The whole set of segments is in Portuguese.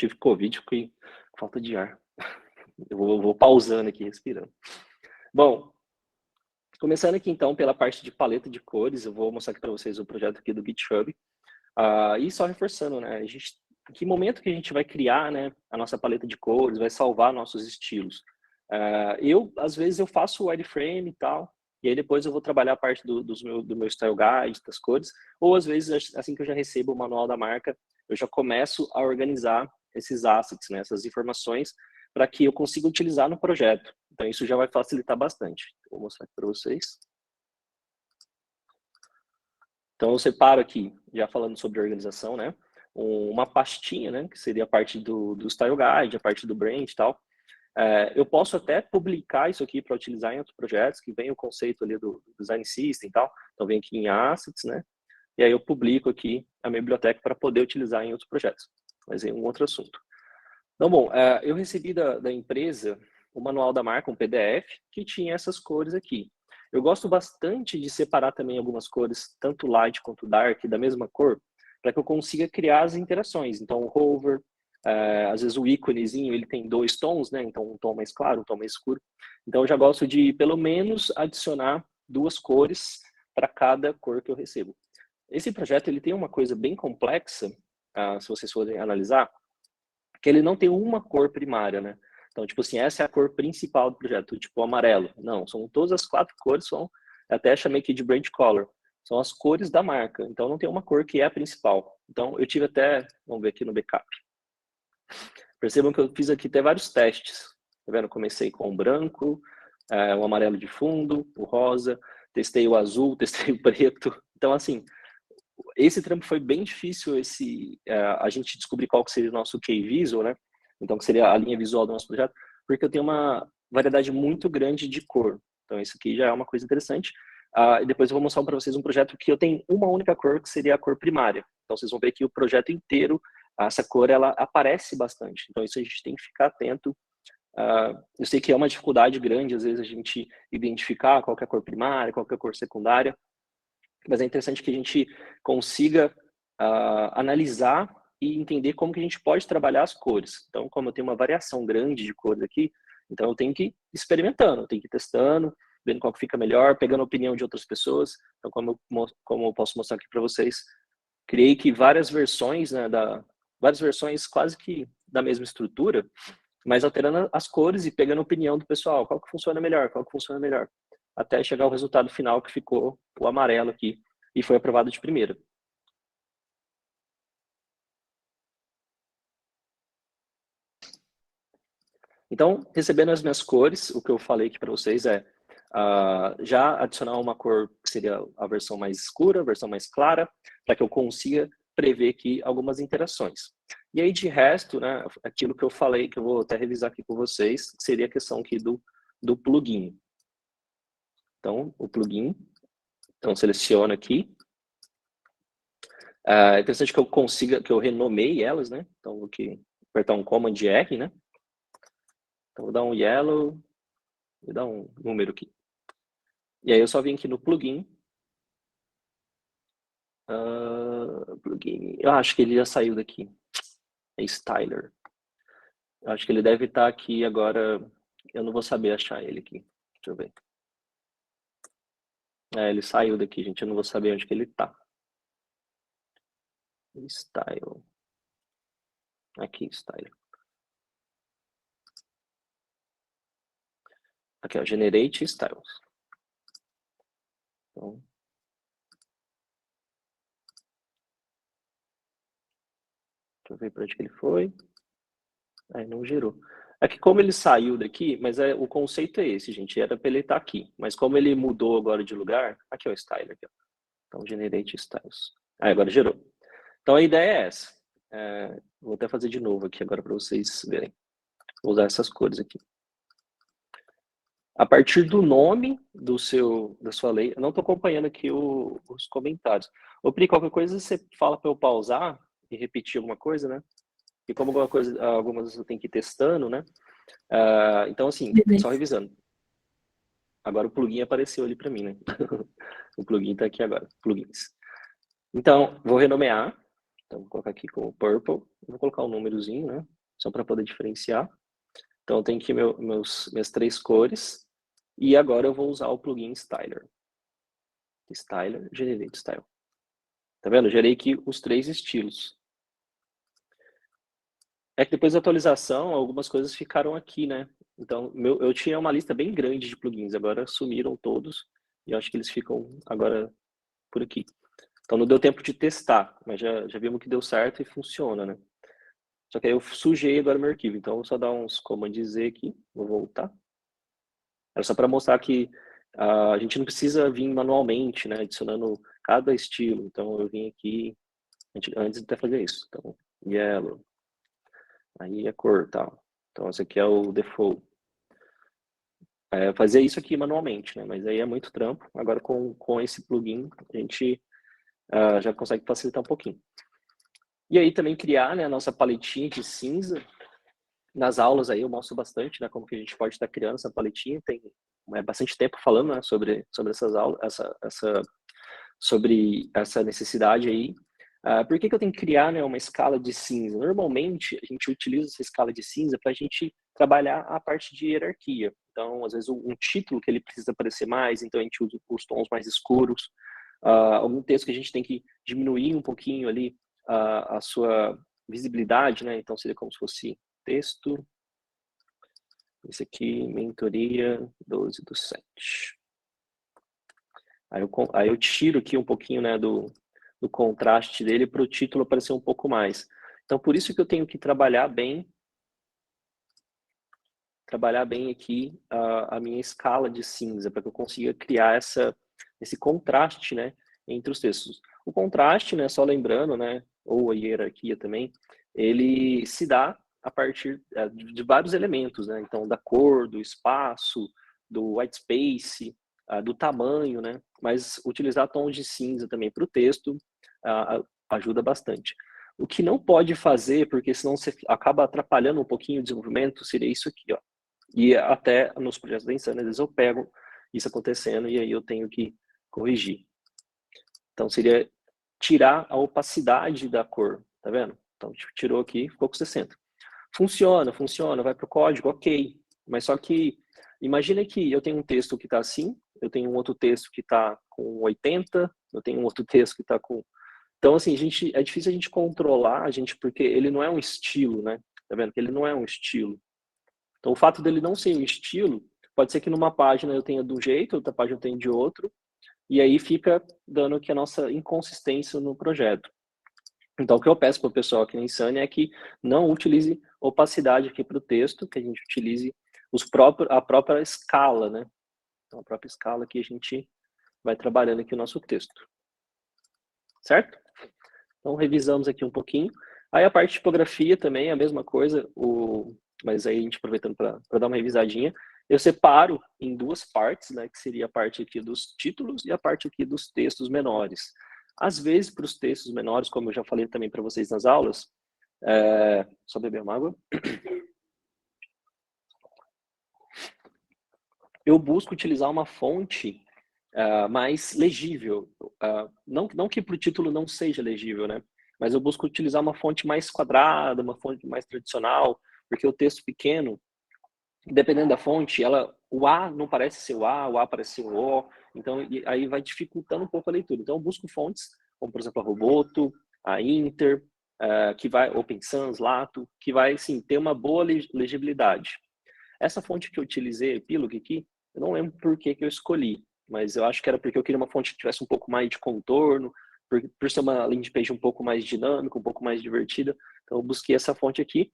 tive Covid, fiquei com falta de ar. Eu vou pausando aqui, respirando. Bom, começando aqui então pela parte de paleta de cores, eu vou mostrar aqui para vocês o projeto aqui do GitHub. E só reforçando, né? Em que momento que a gente vai criar, né, a nossa paleta de cores, vai salvar nossos estilos? Às vezes, eu faço o wireframe e tal, e aí depois eu vou trabalhar a parte do meu style guide, das cores, ou às vezes, assim que eu já recebo o manual da marca, eu já começo a organizar esses assets, né, essas informações, para que eu consiga utilizar no projeto. Então, isso já vai facilitar bastante. Vou mostrar aqui para vocês. Então, eu separo aqui, já falando sobre organização, né, uma pastinha, né, que seria a parte do Style Guide, a parte do Brand e tal. Eu posso até publicar isso aqui para utilizar em outros projetos, que vem o conceito ali do Design System e tal. Então, vem aqui em Assets, né, e aí eu publico aqui a minha biblioteca para poder utilizar em outros projetos. Mas é um outro assunto. Então, bom, eu recebi da empresa o manual da marca, um PDF, que tinha essas cores aqui. Eu gosto bastante de separar também algumas cores, tanto light quanto dark, da mesma cor, para que eu consiga criar as interações. Então, o hover, às vezes o íconezinho, ele tem 2 tons, né? Então, um tom mais claro, um tom mais escuro. Então, eu já gosto de, pelo menos, adicionar 2 cores para cada cor que eu recebo. Esse projeto, ele tem uma coisa bem complexa, se vocês forem analisar, que ele não tem uma cor primária, né? Então, tipo assim, essa é a cor principal do projeto, tipo o amarelo. Não, são todas as 4 cores, até chamei aqui de brand color, são as cores da marca. Então, não tem uma cor que é a principal. Então, eu tive até, vamos ver aqui no backup. Percebam que eu fiz aqui até vários testes. Tá vendo? Comecei com o branco, o amarelo de fundo, o rosa, testei o azul, testei o preto. Então, assim, esse trampo foi bem difícil, a gente descobrir qual que seria o nosso key visual, né? Então, que seria a linha visual do nosso projeto, porque eu tenho uma variedade muito grande de cor. Então, isso aqui já é uma coisa interessante. E depois eu vou mostrar para vocês um projeto que eu tenho uma única cor, que seria a cor primária. Então, vocês vão ver que o projeto inteiro, essa cor, ela aparece bastante. Então, isso a gente tem que ficar atento. Eu sei que é uma dificuldade grande, às vezes, a gente identificar qual que é a cor primária, qual que é a cor secundária, mas é interessante que a gente consiga analisar e entender como que a gente pode trabalhar as cores. Então, como eu tenho uma variação grande de cores aqui, então eu tenho que ir experimentando, eu tenho que ir testando, vendo qual que fica melhor, pegando a opinião de outras pessoas. Então, como eu posso mostrar aqui para vocês, criei aqui várias versões, né, várias versões quase que da mesma estrutura, mas alterando as cores e pegando a opinião do pessoal, qual que funciona melhor, qual que funciona melhor, até chegar ao resultado final que ficou o amarelo aqui e foi aprovado de primeira. Então, recebendo as minhas cores, o que eu falei aqui para vocês é já adicionar uma cor que seria a versão mais escura, a versão mais clara, para que eu consiga prever aqui algumas interações. E aí, de resto, né, aquilo que eu falei, que eu vou até revisar aqui com vocês, seria a questão aqui do plugin. Então, o plugin, então seleciono aqui. É interessante que eu renomeie elas, né? Então, vou aqui apertar um Command R, né? Então, vou dar um yellow, vou dar um número aqui. E aí eu só vim aqui no plugin. Plugin. Eu acho que ele já saiu daqui. É Styler. Eu acho que ele deve estar aqui agora. Eu não vou saber achar ele aqui. Deixa eu ver. Ele saiu daqui, gente. Eu não vou saber onde que ele tá. Style. Aqui, Styler. Aqui, ó. Generate Styles. Então, deixa eu ver para onde que ele foi. Aí não gerou. É que como ele saiu daqui, mas o conceito é esse, gente. Era para ele estar aqui. Mas como ele mudou agora de lugar, aqui é o Styler. Aqui, ó. Então, Generate Styles. Agora gerou. Então, a ideia é essa. Vou até fazer de novo aqui agora para vocês verem. Vou usar essas cores aqui. A partir do nome da sua lei, eu não estou acompanhando aqui os comentários. Ô, Pri, qualquer coisa você fala para eu pausar e repetir alguma coisa, né? E como algumas vezes eu tenho que ir testando, né? Então, assim, Beleza. só revisando. Agora o plugin apareceu ali para mim, né? O plugin está aqui agora, plugins. Então, vou renomear. Então, vou colocar aqui com o purple. Vou colocar um númerozinho, né? Só para poder diferenciar. Então, eu tenho aqui minhas 3 cores. E agora eu vou usar o plugin Styler. Styler, Generate Style. Tá vendo? Eu gerei aqui os 3 estilos. É que depois da atualização, algumas coisas ficaram aqui, né? Então, eu tinha uma lista bem grande de plugins, agora sumiram todos. E eu acho que eles ficam agora por aqui. Então, não deu tempo de testar, mas já vimos que deu certo e funciona, né? Só que aí eu sujei agora meu arquivo. Então, eu vou só dar uns Command Z aqui. Vou voltar. Era só para mostrar que a gente não precisa vir manualmente, né? Adicionando cada estilo. Então, eu vim aqui antes de até fazer isso. Então, yellow. Aí a cor tal. Então, esse aqui é o default. Fazer isso aqui manualmente, né? Mas aí é muito trampo. Agora, com esse plugin, a gente já consegue facilitar um pouquinho. E aí também criar, né, a nossa paletinha de cinza. Nas aulas aí eu mostro bastante, né, como que a gente pode estar criando essa paletinha. Tem bastante tempo falando, né, sobre essas aulas, sobre essa necessidade aí. Por que eu tenho que criar, né, uma escala de cinza? Normalmente a gente utiliza essa escala de cinza para a gente trabalhar a parte de hierarquia. Então, às vezes um título que ele precisa aparecer mais, então a gente usa os tons mais escuros. Algum texto que a gente tem que diminuir um pouquinho ali a sua visibilidade, né? Então seria como se fosse texto. Esse aqui, mentoria 12/7. Aí eu tiro aqui um pouquinho, né, do contraste dele para o título aparecer um pouco mais. Então, por isso que eu tenho que trabalhar bem aqui a minha escala de cinza, para que eu consiga criar esse contraste, né, entre os textos. O contraste, né, só lembrando, né, ou a hierarquia também, ele se dá a partir de vários elementos, né? Então, da cor, do espaço, do white space, do tamanho, né? Mas utilizar tons de cinza também para o texto ajuda bastante. O que não pode fazer, porque senão você acaba atrapalhando um pouquinho o desenvolvimento, seria isso aqui, ó. E até nos projetos da Insane, às vezes eu pego isso acontecendo e aí eu tenho que corrigir. Então, seria tirar a opacidade da cor, tá vendo? Então, tirou aqui, ficou com 60. Funciona, vai para o código, ok. Mas só que, imagina que eu tenho um texto que está assim, eu tenho um outro texto que está com 80, eu tenho um outro texto que está com... Então, assim, é difícil a gente controlar, porque ele não é um estilo, né? Tá vendo? Que ele não é um estilo. Então, o fato dele não ser um estilo, pode ser que numa página eu tenha de um jeito, outra página eu tenha de outro, e aí fica dando aqui a nossa inconsistência no projeto. Então, o que eu peço para o pessoal aqui na Insane é que não utilize opacidade aqui para o texto, que a gente utilize a própria escala, né? Então, a própria escala que a gente vai trabalhando aqui o nosso texto. Certo? Então, revisamos aqui um pouquinho. Aí a parte de tipografia também é a mesma coisa, mas aí a gente aproveitando para dar uma revisadinha, eu separo em 2 partes, né, que seria a parte aqui dos títulos e a parte aqui dos textos menores. Às vezes, para os textos menores, como eu já falei também para vocês nas aulas, só beber uma água. Eu busco utilizar uma fonte mais legível. Não que para o título não seja legível, né? Mas eu busco utilizar uma fonte mais quadrada, uma fonte mais tradicional, porque o texto pequeno, dependendo da fonte, o A não parece ser o A parece ser o O, então aí vai dificultando um pouco a leitura. Então eu busco fontes, como por exemplo a Roboto, a Inter, Open Sans, Lato, que vai sim ter uma boa legibilidade. Essa fonte que eu utilizei, Epilog aqui, eu não lembro por que eu escolhi, mas eu acho que era porque eu queria uma fonte que tivesse um pouco mais de contorno, por ser uma landing page um pouco mais dinâmica, um pouco mais divertida. Então eu busquei essa fonte aqui.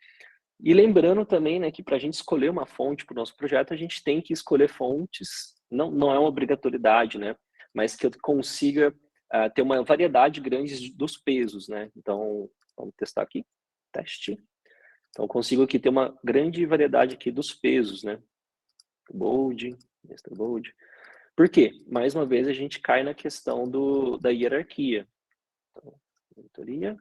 E lembrando também, né, que para a gente escolher uma fonte para o nosso projeto, a gente tem que escolher fontes, não é uma obrigatoriedade, né, mas que eu consiga ter uma variedade grande dos pesos, né. Então, vamos testar aqui, teste. Então, eu consigo aqui ter uma grande variedade aqui dos pesos, né, bold, extra bold. Por quê? Mais uma vez, a gente cai na questão da hierarquia. Então, mentoria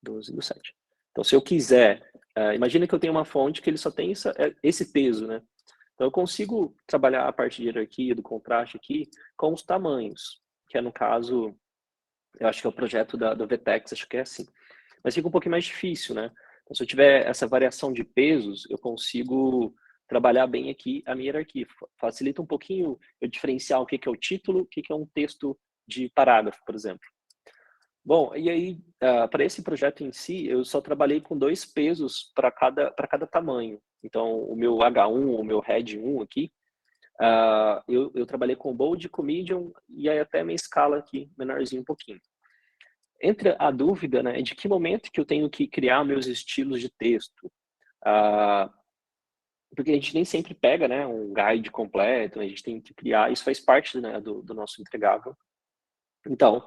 12/7. Então, se eu quiser, imagina que eu tenho uma fonte que ele só tem esse peso, né? Então, eu consigo trabalhar a parte de hierarquia, do contraste aqui, com os tamanhos, que é, no caso, Eu acho que é o projeto do VTEX, acho que é assim. Mas fica um pouquinho mais difícil, né? Então, se eu tiver essa variação de pesos, eu consigo trabalhar bem aqui a minha hierarquia. Facilita um pouquinho eu diferenciar o que é o título, o que é um texto de parágrafo, por exemplo. Bom, e aí, para esse projeto em si, eu só trabalhei com 2 pesos para cada tamanho. Então, o meu H1, o meu Head 1 aqui, eu trabalhei com bold, com medium, e aí até minha escala aqui, menorzinho um pouquinho. Entre a dúvida, né, de que momento que eu tenho que criar meus estilos de texto. Porque a gente nem sempre pega, né, um guide completo, a gente tem que criar, isso faz parte, né, do nosso entregável. Então,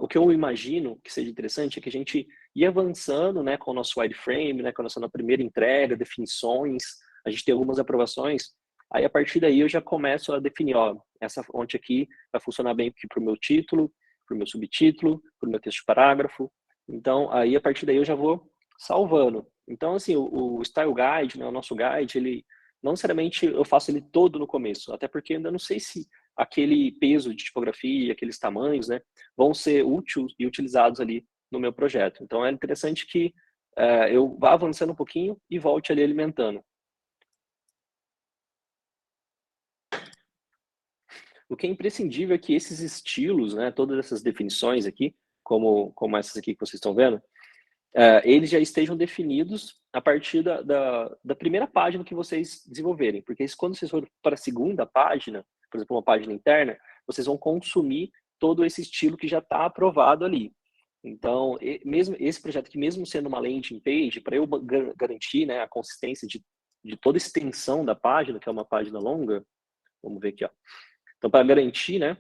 o que eu imagino que seja interessante é que a gente ia avançando, né, com o nosso wireframe, né, com a nossa primeira entrega, definições, a gente tem algumas aprovações, aí a partir daí eu já começo a definir, ó, essa fonte aqui vai funcionar bem aqui para o meu título, para o meu subtítulo, para o meu texto de parágrafo. Então, aí a partir daí eu já vou salvando. Então, assim, o Style Guide, né, o nosso guide, ele não necessariamente eu faço ele todo no começo, até porque eu ainda não sei se aquele peso de tipografia, aqueles tamanhos, né, vão ser úteis e utilizados ali no meu projeto. Então é interessante que eu vá avançando um pouquinho e volte ali alimentando. O que é imprescindível é que esses estilos, né, todas essas definições aqui, como essas aqui que vocês estão vendo, eles já estejam definidos a partir da primeira página que vocês desenvolverem. Porque quando vocês forem para a segunda página, por exemplo, uma página interna, vocês vão consumir todo esse estilo que já está aprovado ali. Então, mesmo esse projeto aqui, mesmo sendo uma landing page, para eu garantir, né, a consistência de toda a extensão da página, que é uma página longa, vamos ver aqui, ó. Então, para garantir, né,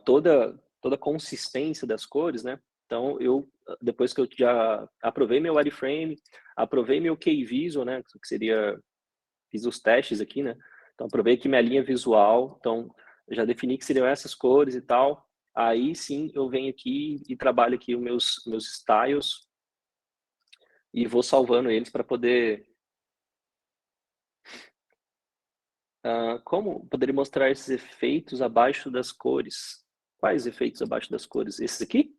toda a consistência das cores, né, então depois que eu já aprovei meu wireframe, aprovei meu K-Visual, né, que seria, fiz os testes aqui, né, então aprovei aqui minha linha visual, então já defini que seriam essas cores e tal, aí sim eu venho aqui e trabalho aqui os meus styles e vou salvando eles para poder como poderia mostrar esses efeitos abaixo das cores? Quais efeitos abaixo das cores? Esses aqui?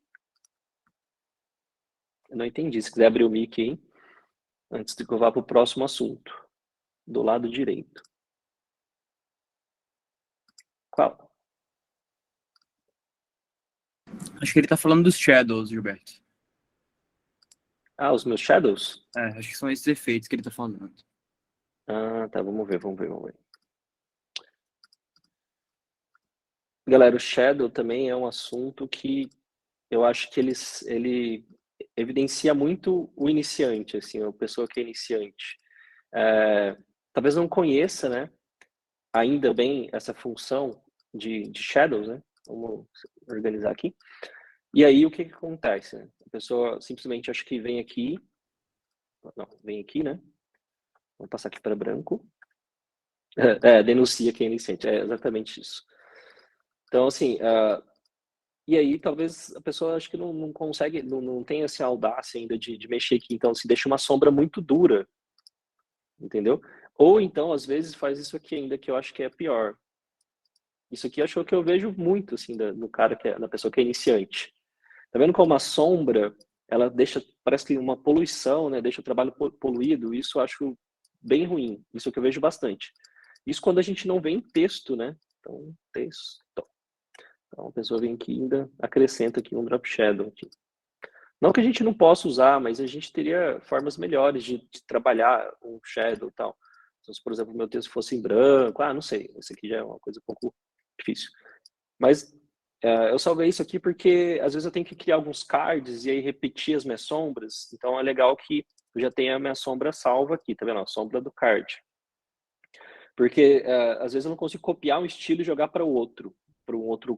Eu não entendi. Se quiser abrir o mic aí, antes de que eu vá para o próximo assunto. Do lado direito. Qual? Acho que ele tá falando dos shadows, Gilberto. Os meus shadows? Acho que são esses efeitos que ele tá falando. Tá. Vamos ver. Galera, o shadow também é um assunto que eu acho que ele evidencia muito o iniciante, assim, a pessoa que é iniciante. Talvez não conheça, né, ainda bem essa função de shadows, né? Vamos organizar aqui. E aí, o que acontece? Né? A pessoa simplesmente acha que vem aqui. Não, vem aqui, né? Vamos passar aqui para branco. Denuncia quem é iniciante. É exatamente isso. Então, assim, e aí talvez a pessoa acho que não consegue, não tem essa audácia ainda de mexer aqui. Então, se deixa uma sombra muito dura, entendeu? Ou então, às vezes, faz isso aqui ainda, que eu acho que é pior. Isso aqui acho que eu vejo muito, assim, no cara na pessoa que é iniciante. Tá vendo como a sombra, ela deixa, parece que uma poluição, né? Deixa o trabalho poluído. Isso eu acho bem ruim. Isso é o que eu vejo bastante. Isso quando a gente não vê em texto, né? Então, texto. Então, a pessoa vem aqui e ainda acrescenta aqui um drop shadow. Aqui. Não que a gente não possa usar, mas a gente teria formas melhores de trabalhar um shadow e tal. Então, se, por exemplo, o meu texto fosse em branco, não sei. Esse aqui já é uma coisa um pouco difícil. Mas eu salvei isso aqui porque às vezes eu tenho que criar alguns cards e aí repetir as minhas sombras. Então é legal que eu já tenha a minha sombra salva aqui, tá vendo? A sombra do card. Porque às vezes eu não consigo copiar um estilo e jogar para um outro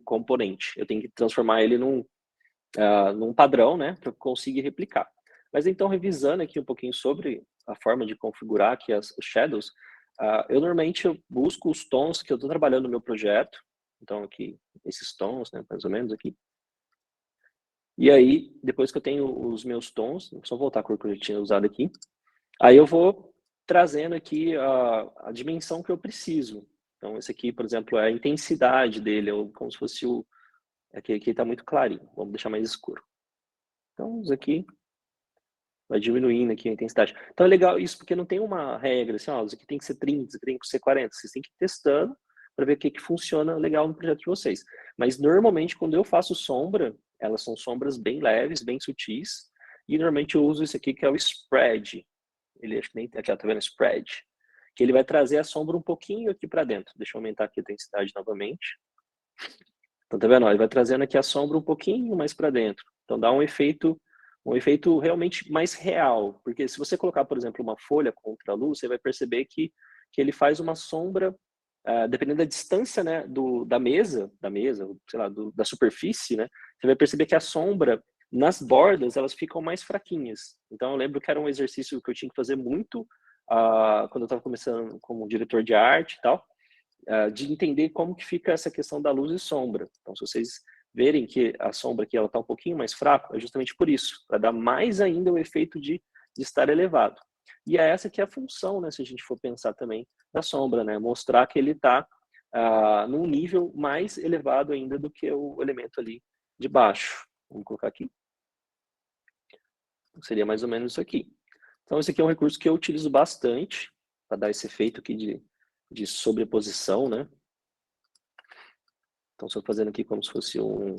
componente. Eu tenho que transformar ele num padrão, né? Para eu conseguir replicar. Mas então, revisando aqui um pouquinho sobre a forma de configurar aqui os shadows, eu normalmente busco os tons que eu estou trabalhando no meu projeto. Então, aqui, esses tons, né, mais ou menos aqui. E aí, depois que eu tenho os meus tons, só voltar a cor que eu já tinha usado aqui, aí eu vou trazendo aqui a dimensão que eu preciso. Então, esse aqui, por exemplo, é a intensidade dele, ou como se fosse Aqui está muito clarinho, vamos deixar mais escuro. Então, isso aqui vai diminuindo aqui a intensidade. Então é legal isso, porque não tem uma regra, assim, ó, isso aqui tem que ser 30, isso aqui tem que ser 40. Vocês têm que ir testando para ver o que funciona legal no projeto de vocês. Mas normalmente, quando eu faço sombra, elas são sombras bem leves, bem sutis, e normalmente eu uso esse aqui que é o spread. Ele acho que nem aqui, ó, tá vendo? Spread. Que ele vai trazer a sombra um pouquinho aqui para dentro. Deixa eu aumentar aqui a intensidade novamente. Então, tá vendo? Ele vai trazendo aqui a sombra um pouquinho mais para dentro. Então, dá um efeito realmente mais real. Porque se você colocar, por exemplo, uma folha contra a luz, você vai perceber que ele faz uma sombra, dependendo da distância, né, da mesa, sei lá, da superfície, né, você vai perceber que a sombra nas bordas, elas ficam mais fraquinhas. Então, eu lembro que era um exercício que eu tinha que fazer muito quando eu estava começando como diretor de arte e tal, de entender como que fica essa questão da luz e sombra. Então, se vocês verem que a sombra aqui está um pouquinho mais fraca, é justamente por isso, para dar mais ainda o efeito de estar elevado. E é essa que é a função, né, se a gente for pensar também, da sombra, né, mostrar que ele está num nível mais elevado ainda do que o elemento ali de baixo. Vamos colocar aqui. Seria mais ou menos isso aqui. Então, esse aqui é um recurso que eu utilizo bastante para dar esse efeito aqui de sobreposição, né? Então, estou fazendo aqui como se fosse um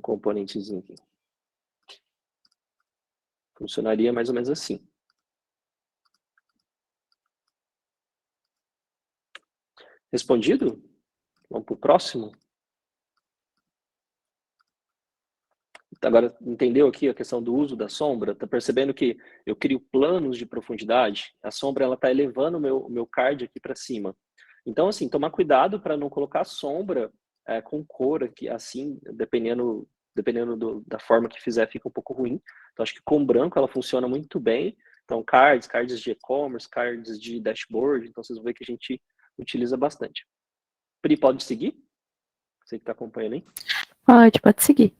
componentezinho aqui. Funcionaria mais ou menos assim. Respondido? Vamos para o próximo? Agora, entendeu aqui a questão do uso da sombra? Está percebendo que eu crio planos de profundidade? A sombra está elevando o meu card aqui para cima. Então, assim, tomar cuidado para não colocar sombra com cor aqui, assim, dependendo da forma que fizer, fica um pouco ruim. Então, acho que com branco ela funciona muito bem. Então, cards de e-commerce, cards de dashboard, então vocês vão ver que a gente utiliza bastante. Pri, pode seguir? Você que está acompanhando aí? Pode seguir.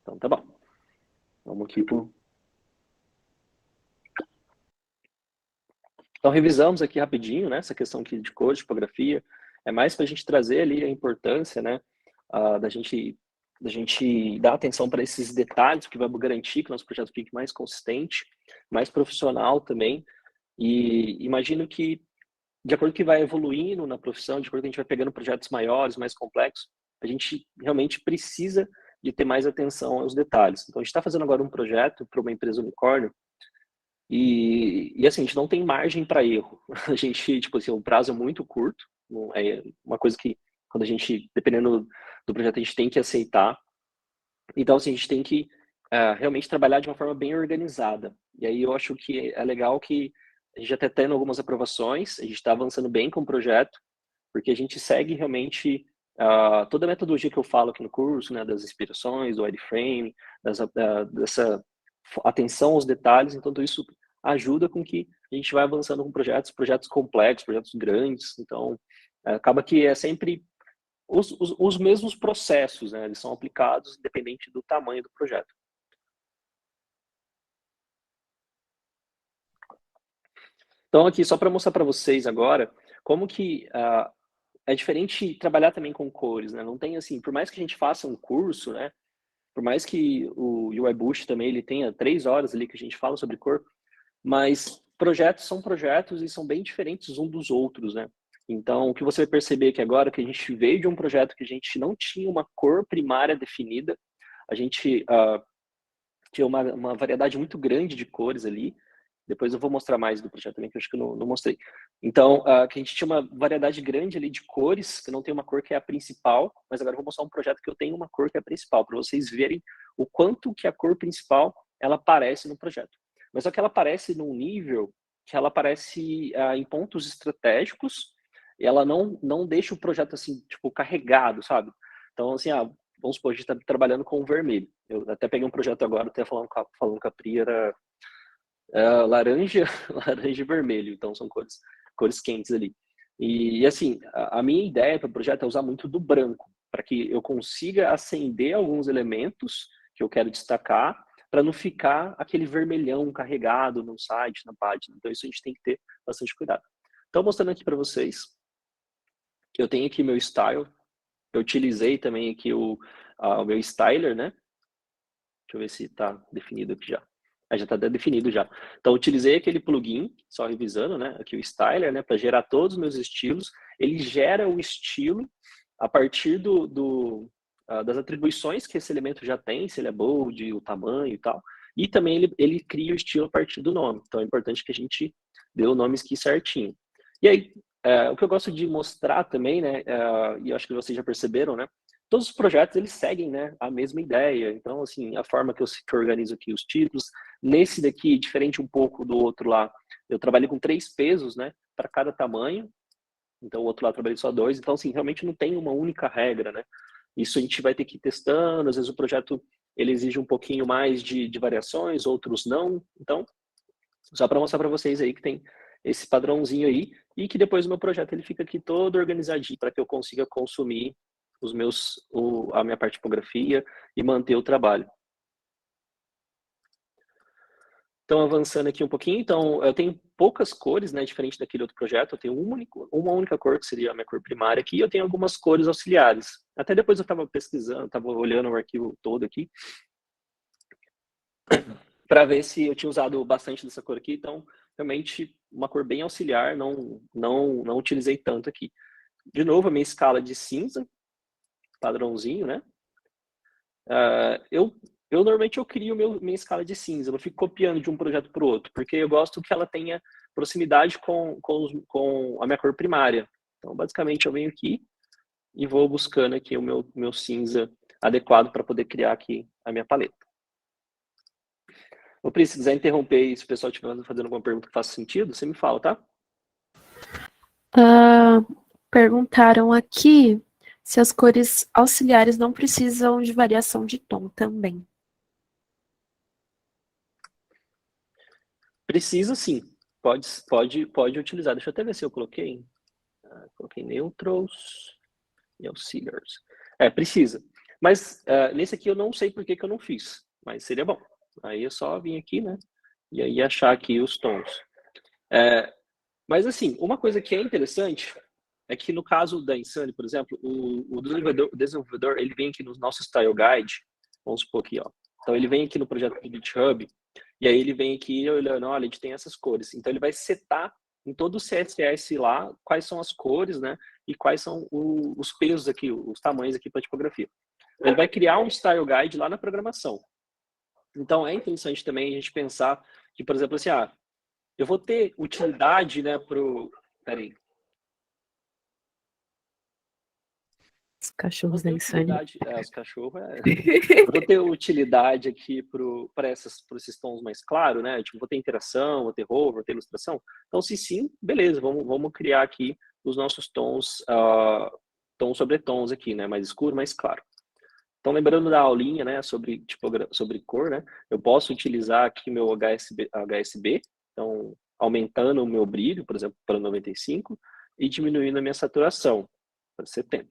Então, tá bom. Vamos aqui pro... Então, revisamos aqui rapidinho, né, essa questão aqui de cor, de tipografia. É mais para a gente trazer ali a importância, né, da gente dar atenção para esses detalhes, que vai garantir que o nosso projeto fique mais consistente, mais profissional também. E imagino que, de acordo com que vai evoluindo na profissão, de acordo com que a gente vai pegando projetos maiores, mais complexos, a gente realmente precisa de ter mais atenção aos detalhes. Então, a gente está fazendo agora um projeto para uma empresa unicórnio, e assim, a gente não tem margem para erro. A gente, tipo assim, o prazo é muito curto, é uma coisa que, quando a gente, dependendo do projeto, a gente tem que aceitar. Então, assim, a gente tem que realmente trabalhar de uma forma bem organizada. E aí eu acho que é legal que a gente já está tendo algumas aprovações, a gente está avançando bem com o projeto, porque a gente segue realmente toda a metodologia que eu falo aqui no curso, né, das inspirações, do wireframe, dessa atenção aos detalhes. Então, tudo isso ajuda com que a gente vai avançando com projetos complexos, projetos grandes. Então, acaba que é sempre os mesmos processos, né? Eles são aplicados independente do tamanho do projeto. Então, aqui, só para mostrar para vocês agora, como que é diferente trabalhar também com cores, né? Não tem assim, por mais que a gente faça um curso, né? Por mais que o UI Boost também ele tenha 3 horas ali que a gente fala sobre cor, mas projetos são projetos e são bem diferentes uns dos outros, né? Então, o que você vai perceber aqui agora é que a gente veio de um projeto que a gente não tinha uma cor primária definida, a gente tinha uma variedade muito grande de cores ali. Depois eu vou mostrar mais do projeto também, que eu acho que eu não mostrei. Então, que a gente tinha uma variedade grande ali de cores, que não tem uma cor que é a principal, mas agora eu vou mostrar um projeto que eu tenho uma cor que é a principal, para vocês verem o quanto que a cor principal, ela aparece no projeto. Mas só que ela aparece num nível que ela aparece em pontos estratégicos, e ela não deixa o projeto assim, tipo, carregado, sabe? Então, assim, vamos supor, a gente está trabalhando com o vermelho. Eu até peguei um projeto agora, até falando com a Pri, era laranja, laranja e vermelho. Então, são cores quentes ali. E assim, a minha ideia para o projeto é usar muito do branco, para que eu consiga acender alguns elementos que eu quero destacar, para não ficar aquele vermelhão carregado no site, na página. Então, isso a gente tem que ter bastante cuidado. Então, mostrando aqui para vocês, eu tenho aqui meu style. eu utilizei também aqui o meu styler, né? Deixa eu ver se está definido aqui já. Já está definido já. Então, utilizei aquele plugin, só revisando, né? Aqui o styler, né? Para gerar todos os meus estilos. Ele gera o estilo a partir das atribuições que esse elemento já tem, se ele é bold, o tamanho e tal. E também ele cria o estilo a partir do nome. Então, é importante que a gente dê o nome aqui certinho. E aí, o que eu gosto de mostrar também, né? E eu acho que vocês já perceberam, né? Todos os projetos, eles seguem, né, a mesma ideia. Então, assim, a forma que eu organizo aqui os títulos, nesse daqui, diferente um pouco do outro lá, eu trabalhei com 3 pesos, né, para cada tamanho. Então, o outro lá eu trabalhei só 2. Então, assim, realmente não tem uma única regra, né? Isso a gente vai ter que ir testando. Às vezes o projeto, ele exige um pouquinho mais de variações, outros não. Então, só para mostrar para vocês aí que tem esse padrãozinho aí e que depois o meu projeto ele fica aqui todo organizadinho para que eu consiga consumir a minha parte de tipografia e manter o trabalho. Então, avançando aqui um pouquinho, então, eu tenho poucas cores, né, diferente daquele outro projeto, eu tenho uma única cor, que seria a minha cor primária aqui, e eu tenho algumas cores auxiliares. Até depois eu estava pesquisando, estava olhando o arquivo todo aqui, para ver se eu tinha usado bastante dessa cor aqui, então, realmente, uma cor bem auxiliar, não utilizei tanto aqui. De novo, a minha escala de cinza, padrãozinho, né? Eu normalmente eu crio minha escala de cinza, eu não fico copiando de um projeto para o outro, porque eu gosto que ela tenha proximidade com a minha cor primária. Então, basicamente, eu venho aqui e vou buscando aqui o meu cinza adequado para poder criar aqui a minha paleta. Vou precisar interromper e se o pessoal estiver fazendo alguma pergunta que faça sentido, você me fala, tá? Perguntaram aqui se as cores auxiliares não precisam de variação de tom também. Precisa sim. Pode utilizar. Deixa eu até ver se eu coloquei. Coloquei neutros e auxiliares. Precisa. Mas nesse aqui eu não sei por que eu não fiz. Mas seria bom. Aí eu só vim aqui, né? E aí achar aqui os tons. Mas assim, uma coisa que é interessante é que no caso da Insane, por exemplo, o desenvolvedor, ele vem aqui no nosso Style Guide, vamos supor aqui, ó. Então ele vem aqui no projeto do GitHub, e aí ele vem aqui olhando, olha, a gente tem essas cores. Então ele vai setar em todo o CSS lá quais são as cores, né? E quais são os pesos aqui, os tamanhos aqui para tipografia. Ele vai criar um Style Guide lá na programação. Então é interessante também a gente pensar que, por exemplo, assim, eu vou ter utilidade, né, Peraí. Os cachorros da Insane. Os cachorros eu vou ter utilidade aqui para esses tons mais claros, né? Tipo, vou ter interação, vou ter hover, vou ter ilustração. Então, se sim, beleza, vamos criar aqui os nossos tons, tons sobre tons aqui, né? Mais escuro, mais claro. Então, lembrando da aulinha, né, sobre cor, né? Eu posso utilizar aqui meu HSB, então, aumentando o meu brilho, por exemplo, para 95, e diminuindo a minha saturação para 70.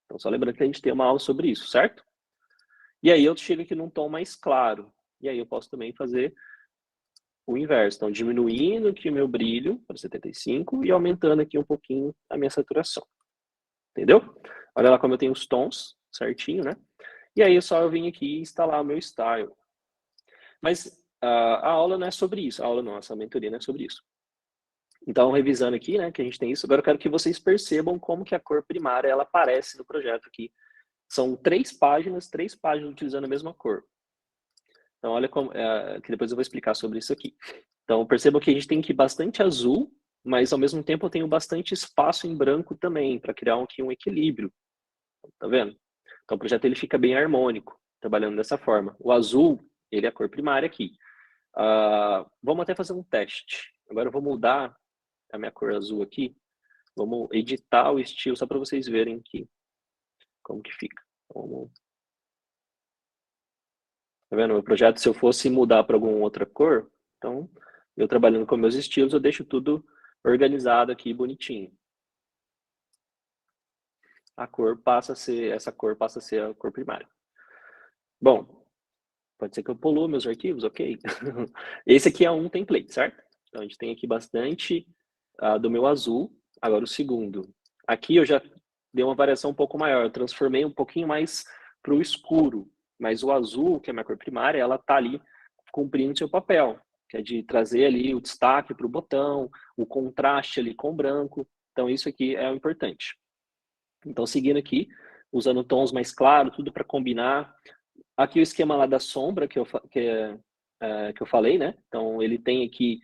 Então, só lembrando que a gente tem uma aula sobre isso, certo? E aí eu chego aqui num tom mais claro. E aí eu posso também fazer o inverso. Então, diminuindo aqui o meu brilho para 75 e aumentando aqui um pouquinho a minha saturação. Entendeu? Olha lá como eu tenho os tons certinho, né? E aí só eu vim aqui instalar o meu style. Mas a aula não é sobre isso. A aula não, essa mentoria não é sobre isso. Então, revisando aqui, né, que a gente tem isso, agora eu quero que vocês percebam como que a cor primária, ela aparece no projeto aqui. São 3 páginas utilizando a mesma cor. Então, olha como, que depois eu vou explicar sobre isso aqui. Então, percebam que a gente tem aqui bastante azul, mas ao mesmo tempo eu tenho bastante espaço em branco também, para criar aqui um equilíbrio. Tá vendo? Então, o projeto ele fica bem harmônico, trabalhando dessa forma. O azul, ele é a cor primária aqui. Vamos até fazer um teste. Agora eu vou mudar a minha cor azul aqui. Vamos editar o estilo só para vocês verem aqui como que fica. Vamos... Tá vendo? O projeto, se eu fosse mudar para alguma outra cor, então, eu trabalhando com meus estilos, eu deixo tudo organizado aqui, bonitinho. Essa cor passa a ser a cor primária. Bom, pode ser que eu polue meus arquivos, ok? Esse aqui é um template, certo? Então, a gente tem aqui bastante do meu azul. Agora, o segundo. Aqui eu já dei uma variação um pouco maior, eu transformei um pouquinho mais para o escuro, mas o azul, que é a minha cor primária, ela tá ali cumprindo seu papel, que é de trazer ali o destaque para o botão, o contraste ali com o branco. Então isso aqui é o importante. Então seguindo aqui, usando tons mais claros, tudo para combinar. Aqui o esquema lá da sombra que eu falei, né? Então ele tem aqui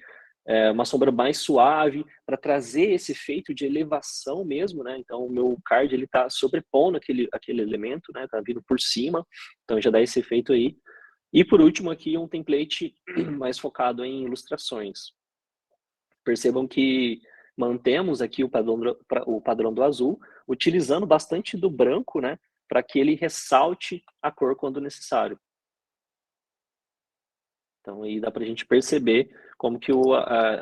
uma sombra mais suave para trazer esse efeito de elevação mesmo, né? Então o meu card ele tá sobrepondo aquele elemento, né? Tá vindo por cima, então já dá esse efeito aí. E por último aqui um template mais focado em ilustrações. Percebam que mantemos aqui o padrão do azul, utilizando bastante do branco, né? Para que ele ressalte a cor quando necessário. Então aí dá para a gente perceber como que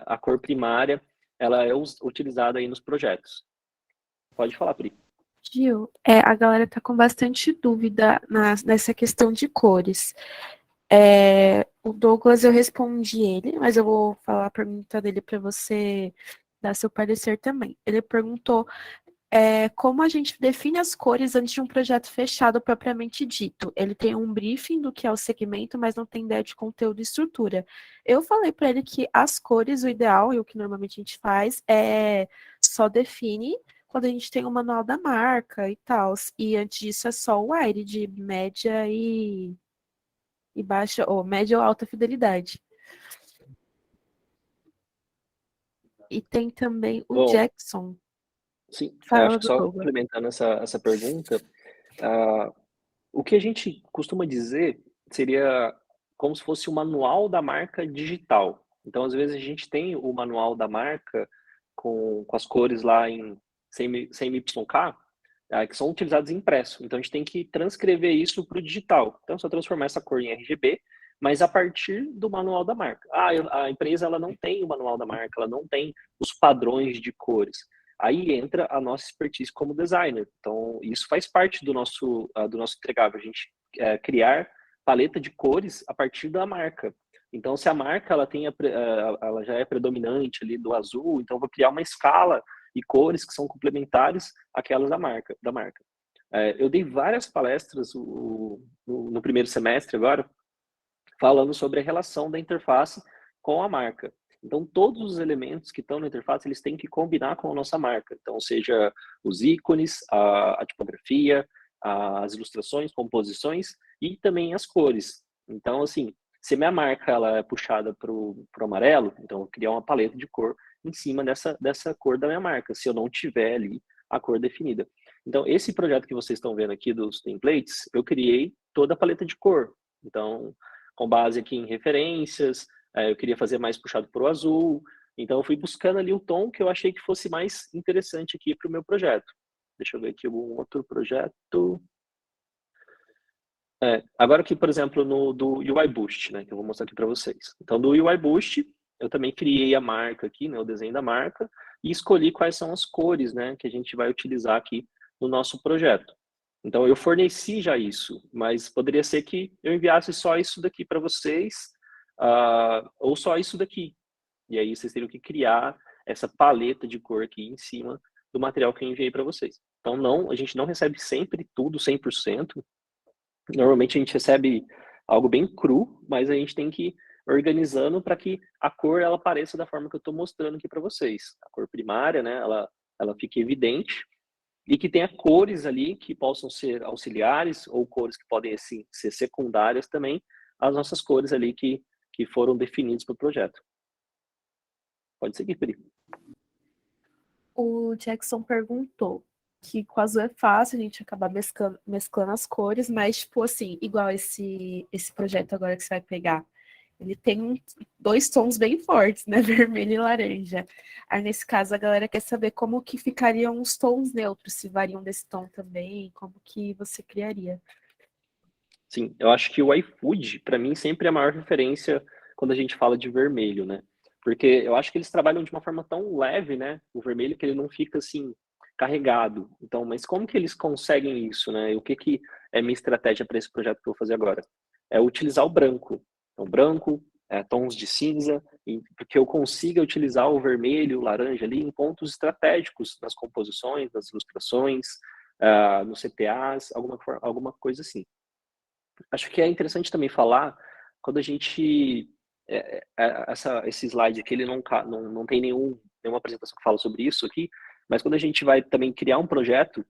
a cor primária ela é utilizada aí nos projetos. Pode falar, Pri. Gil, a galera tá com bastante dúvida nessa questão de cores. O Douglas, eu respondi ele, mas eu vou falar a pergunta dele para você dar seu parecer também. Ele perguntou como a gente define as cores antes de um projeto fechado propriamente dito. Ele tem um briefing do que é o segmento, mas não tem ideia de conteúdo e estrutura. Eu falei para ele que as cores, o ideal e o que normalmente a gente faz é só define quando a gente tem o manual da marca e tal. E antes disso é só o wide de média e baixa, ou média ou alta fidelidade. E tem também o Bom, Jackson. sim, Fala acho que do só Douglas. complementando essa pergunta, o que a gente costuma dizer seria como se fosse o manual da marca digital. Então, às vezes, a gente tem o manual da marca com as cores lá em 100MYK, que são utilizados impresso. Então, a gente tem que transcrever isso para o digital. Então, só transformar essa cor em RGB, mas a partir do manual da marca. A empresa ela não tem o manual da marca, ela não tem os padrões de cores. Aí entra a nossa expertise como designer. Então, isso faz parte do nosso entregável, a gente criar paleta de cores a partir da marca. Então, se a marca ela já é predominante ali do azul, então eu vou criar uma escala e cores que são complementares àquelas da marca. Eu dei várias palestras no primeiro semestre agora, falando sobre a relação da interface com a marca. Então, todos os elementos que estão na interface, eles têm que combinar com a nossa marca. Então, seja os ícones, a tipografia, as ilustrações, composições e também as cores. Então, assim, se minha marca ela é puxada para o amarelo, então eu vou criar uma paleta de cor em cima dessa cor da minha marca, se eu não tiver ali a cor definida. Então, esse projeto que vocês estão vendo aqui dos templates, eu criei toda a paleta de cor. Então, com base aqui em referências, eu queria fazer mais puxado para o azul, então eu fui buscando ali o tom que eu achei que fosse mais interessante aqui para o meu projeto. Deixa eu ver aqui um outro projeto. Agora aqui, por exemplo, do UI Boost, né, que eu vou mostrar aqui para vocês. Então, do UI Boost, eu também criei a marca aqui, né, o desenho da marca, e escolhi quais são as cores, né, que a gente vai utilizar aqui no nosso projeto. Então, eu forneci já isso, mas poderia ser que eu enviasse só isso daqui para vocês, ou só isso daqui. E aí vocês teriam que criar essa paleta de cor aqui em cima do material que eu enviei para vocês. Então, a gente não recebe sempre tudo 100%. Normalmente a gente recebe algo bem cru, mas a gente tem que ir organizando para que a cor ela apareça da forma que eu estou mostrando aqui para vocês. A cor primária, né, ela fique evidente e que tenha cores ali que possam ser auxiliares ou cores que podem assim, ser secundárias também às nossas cores ali que foram definidas para o projeto. Pode seguir, Pri. O Jackson perguntou que com azul é fácil a gente acabar mesclando as cores, mas, tipo assim, igual esse projeto agora que você vai pegar, ele tem dois tons bem fortes, né? Vermelho e laranja. Aí, nesse caso, a galera quer saber como que ficariam os tons neutros, se variam desse tom também, como que você criaria. Sim, eu acho que o iFood, para mim, sempre é a maior referência quando a gente fala de vermelho, né? Porque eu acho que eles trabalham de uma forma tão leve, né? O vermelho que ele não fica assim carregado. Então, mas como que eles conseguem isso, né? E o que é minha estratégia para esse projeto que eu vou fazer agora? É utilizar o branco. Então, branco, tons de cinza, porque eu consiga utilizar o vermelho, o laranja ali em pontos estratégicos nas composições, nas ilustrações, no CTAs, alguma coisa assim. Acho que é interessante também falar, quando a gente... esse slide aqui, ele não tem nenhuma apresentação que fala sobre isso aqui, mas quando a gente vai também criar um projeto,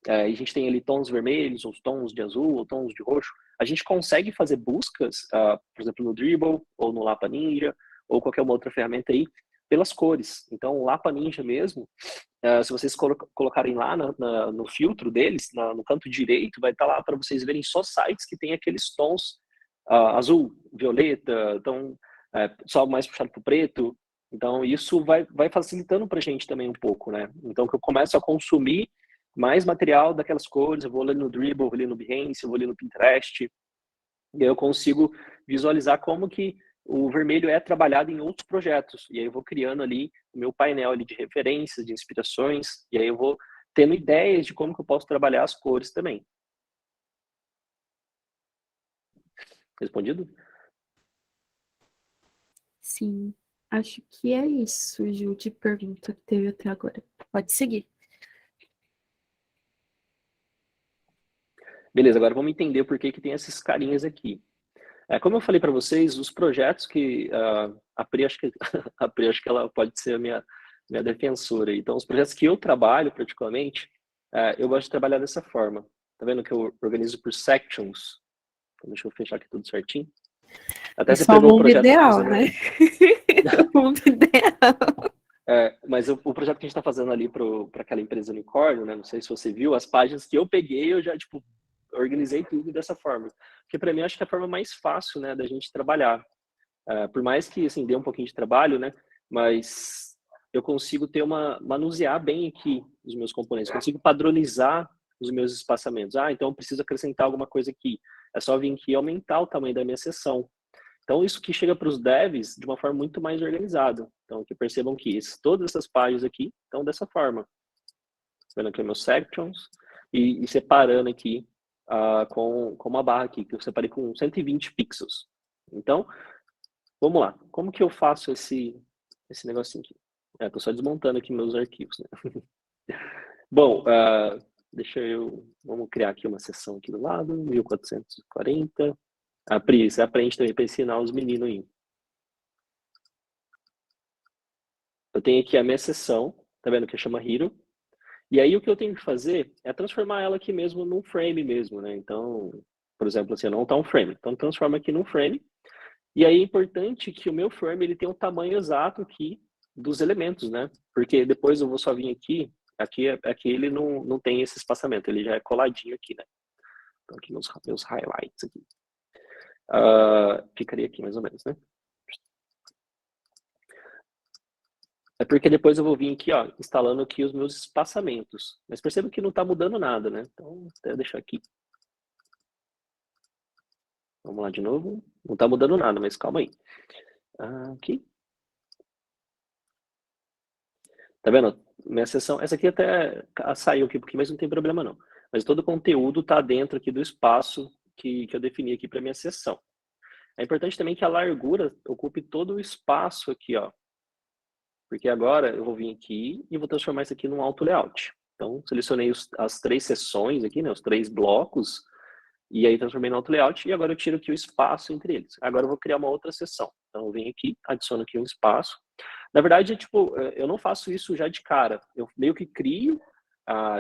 e a gente tem ali tons vermelhos, ou tons de azul, ou tons de roxo, a gente consegue fazer buscas, por exemplo, no Dribbble, ou no Lapa Ninja, ou qualquer uma outra ferramenta aí, pelas cores. Então, o Lapa Ninja mesmo, se vocês colocarem lá no filtro deles, no canto direito, vai estar lá para vocês verem só sites que tem aqueles tons azul, violeta, então só mais puxado para o preto. Então, isso vai facilitando para a gente também um pouco, né? Então, que eu começo a consumir mais material daquelas cores, eu vou ali no Dribbble, vou ali no Behance, eu vou ali no Pinterest, e aí eu consigo visualizar como que o vermelho é trabalhado em outros projetos. E aí eu vou criando ali o meu painel ali de referências, de inspirações, e aí eu vou tendo ideias de como que eu posso trabalhar as cores também. Respondido? Sim, acho que é isso, Ju, de pergunta que teve até agora. Pode seguir. Beleza, agora vamos entender por que tem esses carinhas aqui. Como eu falei para vocês, os projetos que a Pri, acho que a Pri, acho que ela pode ser a minha defensora. Então, os projetos que eu trabalho, particularmente, eu gosto de trabalhar dessa forma. Tá vendo que eu organizo por sections? Então, deixa eu fechar aqui tudo certinho. Até você Só o pegou o mundo projeto ideal, que né? O mundo ideal. mas o projeto que a gente está fazendo ali para aquela empresa unicórnio, né? Não sei se você viu, as páginas que eu peguei, eu já, tipo, organizei tudo dessa forma. Porque para mim, eu acho que é a forma mais fácil, né, da gente trabalhar. Por mais que, assim, dê um pouquinho de trabalho, né? Mas eu consigo manusear bem aqui os meus componentes. Consigo padronizar os meus espaçamentos. Então eu preciso acrescentar alguma coisa aqui. É só vir aqui e aumentar o tamanho da minha seção. Então, isso que chega para os devs de uma forma muito mais organizada. Então, que percebam que todas essas páginas aqui estão dessa forma. Vendo aqui meus sections e separando aqui com uma barra aqui, que eu separei com 120 pixels. Então, vamos lá. Como que eu faço esse negocinho aqui? Estou só desmontando aqui meus arquivos, né? Bom, vamos criar aqui uma seção aqui do lado, 1440. Pri, você aprende também para ensinar os meninos aí. Eu tenho aqui a minha seção, tá vendo que chama Hero. E aí o que eu tenho que fazer é transformar ela aqui mesmo num frame mesmo, né? Então, por exemplo, assim, não tá um frame. Então, transforma aqui num frame. E aí é importante que o meu frame ele tenha o tamanho exato aqui dos elementos, né? Porque depois eu vou só vir aqui ele não tem esse espaçamento, ele já é coladinho aqui, né? Então, aqui meus highlights aqui. Ficaria aqui mais ou menos, né? É porque depois eu vou vir aqui, ó, instalando aqui os meus espaçamentos. Mas perceba que não está mudando nada, né? Então, até deixar aqui. Vamos lá de novo. Não está mudando nada, mas calma aí. Aqui. Tá vendo? Minha seção, essa aqui até saiu aqui um pouquinho, mas não tem problema não. Mas todo o conteúdo está dentro aqui do espaço que eu defini aqui para minha seção. É importante também que a largura ocupe todo o espaço aqui, ó. Porque agora eu vou vir aqui e vou transformar isso aqui num auto layout. Então, selecionei as 3 seções aqui, né, os 3 blocos, e aí transformei no auto layout, e agora eu tiro aqui o espaço entre eles. Agora eu vou criar uma outra seção. Então, eu venho aqui, adiciono aqui um espaço. Na verdade, tipo, eu não faço isso já de cara. Eu meio que crio,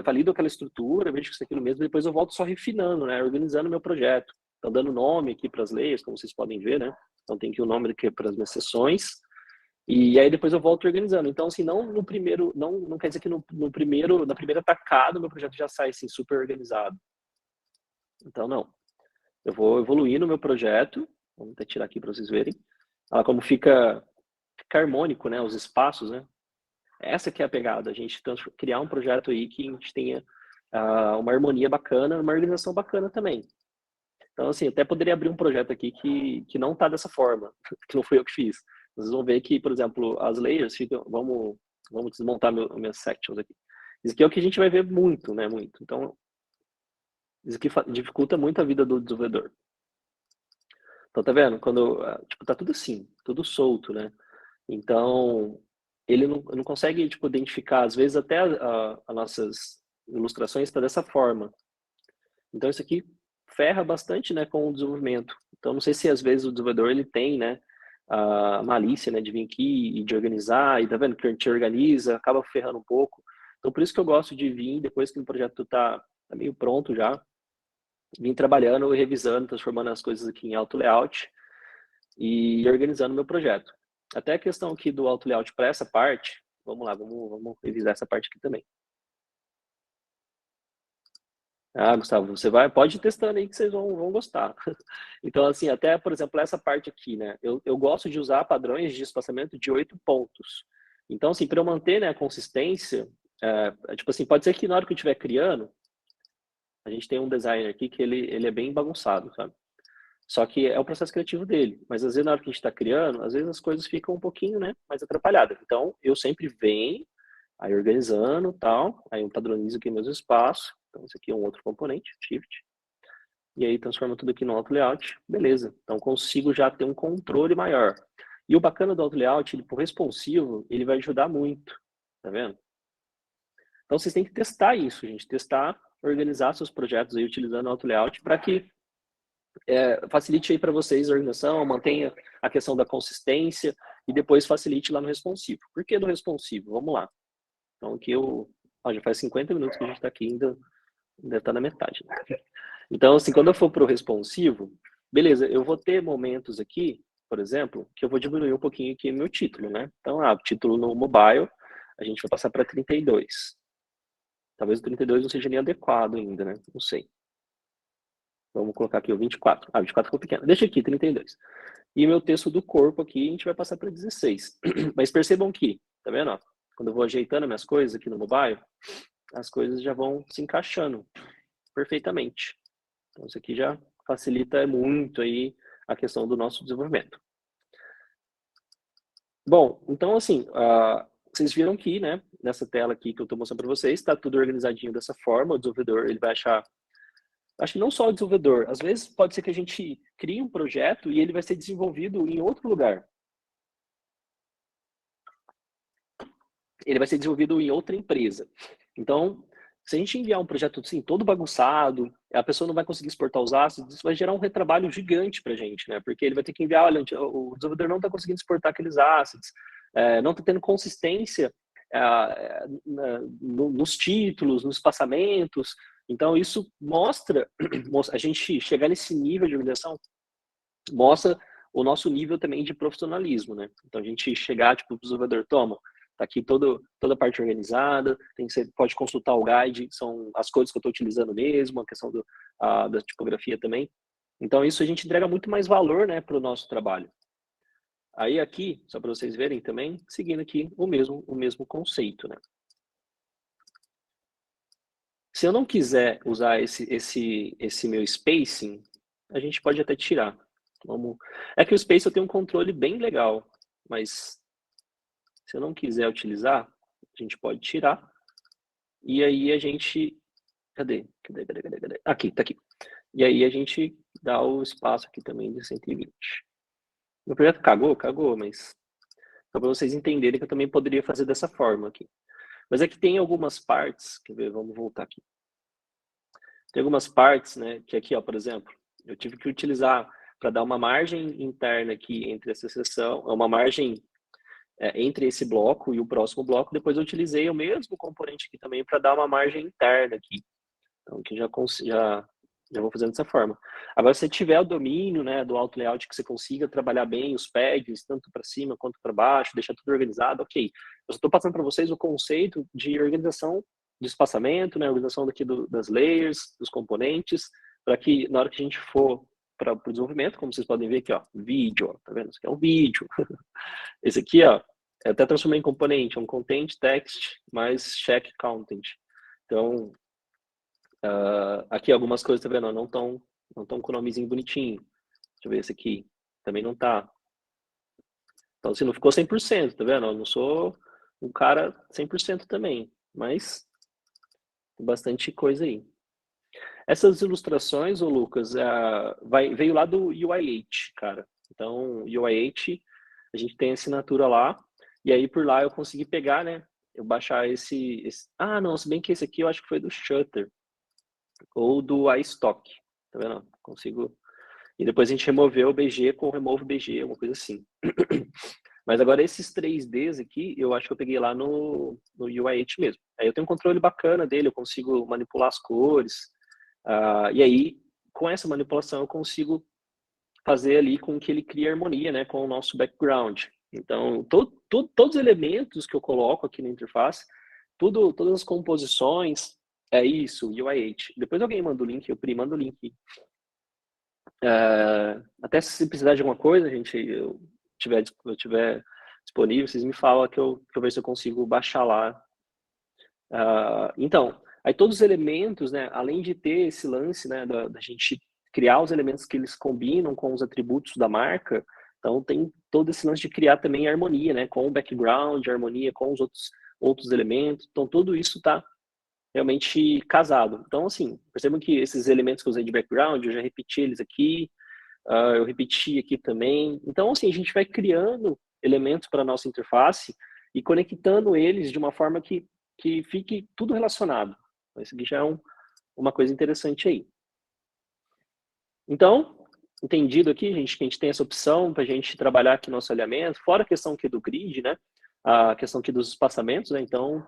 valido aquela estrutura, vejo que isso é aquilo mesmo, depois eu volto só refinando, né, organizando meu projeto. Então, dando nome aqui para as layers, como vocês podem ver, né. Então, tem aqui o nome aqui para as minhas seções. E aí depois eu volto organizando. Então, assim, não no primeiro, não quer dizer que na primeira tacada o meu projeto já sai assim super organizado. Então, não. Eu vou evoluir no meu projeto. Vamos até tirar aqui para vocês verem. Olha como fica harmônico, né? Os espaços, né? Essa que é a pegada. A gente criar um projeto aí que a gente tenha uma harmonia bacana, uma organização bacana também. Então, assim, até poderia abrir um projeto aqui que não tá dessa forma, que não fui eu que fiz. Vocês vão ver que, por exemplo, as layers ficam... Vamos desmontar minhas sections aqui. Isso aqui é o que a gente vai ver muito, né? Muito. Então, isso aqui dificulta muito a vida do desenvolvedor. Então, tá vendo? Quando, tipo, tá tudo assim, tudo solto, né? Então, ele não consegue, tipo, identificar, às vezes, até as nossas ilustrações está dessa forma. Então, isso aqui ferra bastante, né, com o desenvolvimento. Então, não sei se às vezes o desenvolvedor ele tem, né, a malícia, né, de vir aqui e de organizar, e tá vendo que a gente organiza, acaba ferrando um pouco. Então, por isso que eu gosto de vir, depois que o projeto tá meio pronto já, vir trabalhando, revisando, transformando as coisas aqui em auto layout e organizando meu projeto. Até a questão aqui do auto layout para essa parte, vamos lá, vamos revisar essa parte aqui também. Ah, Gustavo, você pode ir testando aí que vocês vão gostar. Então, assim, até, por exemplo, essa parte aqui, né? Eu gosto de usar padrões de espaçamento de 8 pontos. Então, assim, para eu manter, né, a consistência, tipo assim, pode ser que na hora que eu estiver criando, a gente tem um designer aqui que ele é bem bagunçado, sabe? Só que é o processo criativo dele. Mas às vezes na hora que a gente está criando, às vezes as coisas ficam um pouquinho, né, mais atrapalhadas. Então, eu sempre venho, aí organizando tal, aí eu padronizo aqui meus espaços. Então, esse aqui é um outro componente, Shift. E aí transforma tudo aqui no auto layout, beleza. Então, consigo já ter um controle maior. E o bacana do auto layout, ele, por responsivo, ele vai ajudar muito, tá vendo? Então, vocês têm que testar isso, gente. Testar, organizar seus projetos aí utilizando o auto layout para que facilite aí para vocês a organização, mantenha a questão da consistência e depois facilite lá no responsivo. Por que no responsivo? Vamos lá. Então, aqui já faz 50 minutos que a gente está aqui, ainda está na metade. Né? Então, assim, quando eu for para o responsivo, beleza, eu vou ter momentos aqui, por exemplo, que eu vou diminuir um pouquinho aqui meu título, né? Então, o título no mobile, a gente vai passar para 32. Talvez o 32 não seja nem adequado ainda, né? Não sei. Vamos colocar aqui o 24. 24 ficou pequeno. Deixa aqui, 32. E meu texto do corpo aqui, a gente vai passar para 16. Mas percebam que, tá vendo? Ó, quando eu vou ajeitando minhas coisas aqui no mobile, as coisas já vão se encaixando perfeitamente. Então, isso aqui já facilita muito aí a questão do nosso desenvolvimento. Bom, então, assim, vocês viram que, né, nessa tela aqui que eu estou mostrando para vocês, está tudo organizadinho dessa forma. O desenvolvedor, ele vai achar... Acho que não só o desenvolvedor. Às vezes pode ser que a gente crie um projeto e ele vai ser desenvolvido em outro lugar. Ele vai ser desenvolvido em outra empresa. Então, se a gente enviar um projeto assim, todo bagunçado, a pessoa não vai conseguir exportar os assets, isso vai gerar um retrabalho gigante para a gente, né? Porque ele vai ter que enviar, olha, o desenvolvedor não está conseguindo exportar aqueles assets, não está tendo consistência nos títulos, nos espaçamentos. Então, isso mostra, a gente chegar nesse nível de organização, mostra o nosso nível também de profissionalismo, né? Então, a gente chegar, tipo, o desenvolvedor, toma, tá aqui toda a parte organizada, você pode consultar o guide, são as cores que eu estou utilizando mesmo, a questão da tipografia também. Então, isso a gente entrega muito mais valor, né, para o nosso trabalho. Aí aqui, só para vocês verem também, seguindo aqui o mesmo conceito, né? Se eu não quiser usar esse meu spacing, a gente pode até tirar. É que o spacing eu tenho um controle bem legal, mas se eu não quiser utilizar, a gente pode tirar. E aí a gente... Cadê? Aqui, tá aqui. E aí a gente dá o espaço aqui também de 120. Meu projeto cagou, mas... Só para vocês entenderem que eu também poderia fazer dessa forma aqui. Mas é que tem algumas partes, quer ver, vamos voltar aqui. Tem algumas partes, né, que aqui, ó, por exemplo, eu tive que utilizar para dar uma margem interna aqui entre essa seção, uma margem entre esse bloco e o próximo bloco, depois eu utilizei o mesmo componente aqui também para dar uma margem interna aqui. Então, aqui já vou fazendo dessa forma. Agora, se você tiver o domínio, né, do auto layout, que você consiga trabalhar bem os pads, tanto para cima quanto para baixo, deixar tudo organizado, ok. Eu estou passando para vocês o conceito de organização de espaçamento, né, organização daqui das layers, dos componentes, para que na hora que a gente for para o desenvolvimento, como vocês podem ver aqui, ó, vídeo, ó, tá vendo? Isso aqui é um vídeo. Esse aqui, ó, eu até transformei em componente, é um content text mais check content. Então, aqui algumas coisas, tá vendo? Não estão com o nomezinho bonitinho. Deixa eu ver esse aqui. Também não tá. Então, assim, não ficou 100%, tá vendo? Eu não sou um cara 100% também, mas tem bastante coisa aí. Essas ilustrações, ô Lucas, veio lá do UI8, cara. Então, UI8, a gente tem assinatura lá, e aí por lá eu consegui pegar, né, eu baixar Ah, não, se bem que esse aqui eu acho que foi do Shutter ou do iStock, tá vendo? Consigo. E depois a gente removeu o BG com Remove BG, uma coisa assim. Mas agora esses 3Ds aqui, eu acho que eu peguei lá no UI8 mesmo. Aí eu tenho um controle bacana dele, eu consigo manipular as cores. E aí, com essa manipulação, eu consigo fazer ali com que ele crie harmonia, né, com o nosso background. Então, todos os elementos que eu coloco aqui na interface, todas as composições, é isso, UI8. Depois alguém manda o link, eu mando o link. Até se precisar de alguma coisa, gente, eu tiver disponível, vocês me falam que eu vejo se eu consigo baixar lá. Então, aí todos os elementos, né, além de ter esse lance, né, da gente criar os elementos que eles combinam com os atributos da marca, então tem todo esse lance de criar também harmonia, né, com o background, harmonia com os outros elementos, então tudo isso está realmente casado. Então, assim, percebam que esses elementos que eu usei de background, eu já repeti eles aqui, eu repeti aqui também. Então, assim, a gente vai criando elementos para a nossa interface e conectando eles de uma forma que fique tudo relacionado. Isso aqui já é uma coisa interessante aí. Então, entendido aqui, gente, que a gente tem essa opção para a gente trabalhar aqui nosso alinhamento, fora a questão aqui do grid, né? A questão aqui dos espaçamentos, né? Então,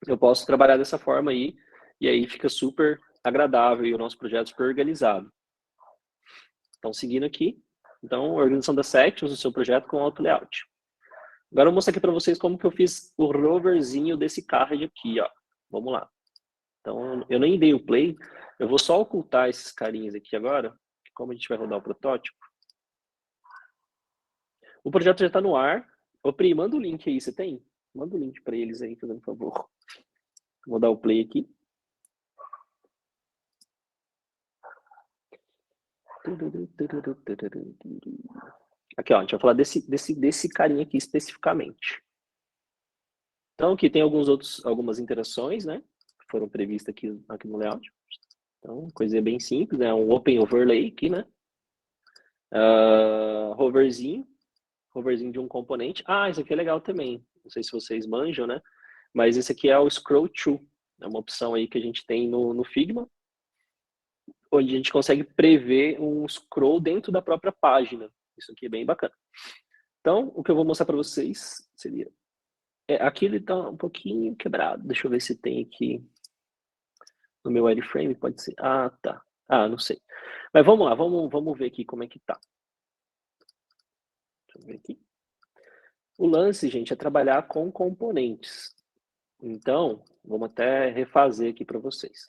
eu posso trabalhar dessa forma aí, e aí fica super agradável e o nosso projeto super organizado. Então, seguindo aqui, então, organização das sections do seu projeto com auto layout. Agora eu vou mostrar aqui para vocês como que eu fiz o roverzinho desse card aqui, ó. Vamos lá. Então, eu nem dei o play, eu vou só ocultar esses carinhas aqui agora, como a gente vai rodar o protótipo. O projeto já está no ar. Ô, Pri, manda o link aí, você tem? Manda o link para eles aí, fazendo um favor. Vou dar o play aqui. Aqui, ó, a gente vai falar desse carinha aqui especificamente. Então, aqui tem algumas interações, né? Que foram previstas aqui no layout. Então, coisa bem simples, né? Um open overlay aqui, né? Hoverzinho de um componente. Isso aqui é legal também. Não sei se vocês manjam, né? Mas esse aqui é o Scroll To. É uma opção aí que a gente tem no Figma, onde a gente consegue prever um scroll dentro da própria página. Isso aqui é bem bacana. Então, o que eu vou mostrar para vocês seria... aqui ele está um pouquinho quebrado. Deixa eu ver se tem aqui no meu wireframe, pode ser. Tá. Não sei. Mas vamos lá, vamos ver aqui como é que tá. Deixa eu ver aqui. O lance, gente, é trabalhar com componentes. Então, vamos até refazer aqui para vocês.